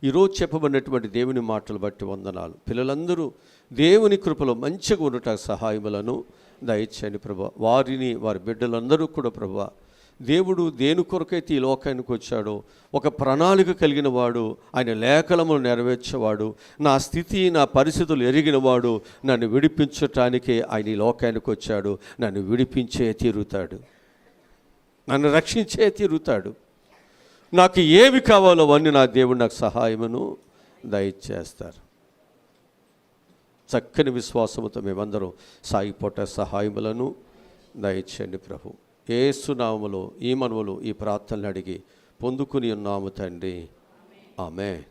ఈరోజు చెప్పబడినటువంటి దేవుని మాటలు బట్టి వందనాలు. పిల్లలందరూ దేవుని కృపలో మంచిగా ఉండటానికి సహాయములను దయచేయండి ప్రభా. వారిని వారి బిడ్డలందరూ కూడా ప్రభా, దేవుడు దేని కొరకైతే ఈ లోకానికి వచ్చాడో ఒక ప్రణాళిక కలిగిన వాడు, ఆయన లేఖనములు నెరవేర్చేవాడు, నా స్థితి నా పరిస్థితులు ఎరిగినవాడు, నన్ను విడిపించటానికే ఆయన ఈ లోకానికి వచ్చాడు. నన్ను విడిపించే తీరుతాడు, నన్ను రక్షించే తీరుతాడు. నాకు ఏవి కావాలో అవన్నీ నా దేవుడు నాకు సహాయమును దయచేస్తారు. చక్కని విశ్వాసముతో మేమందరం సాగిపోట సహాయములను దయచేయండి ప్రభు. యేసు నామములో ఈ మనవులు ఈ ప్రార్థనలు అడిగి పొందుకుని ఉన్నాము తండ్రి. ఆమేన్.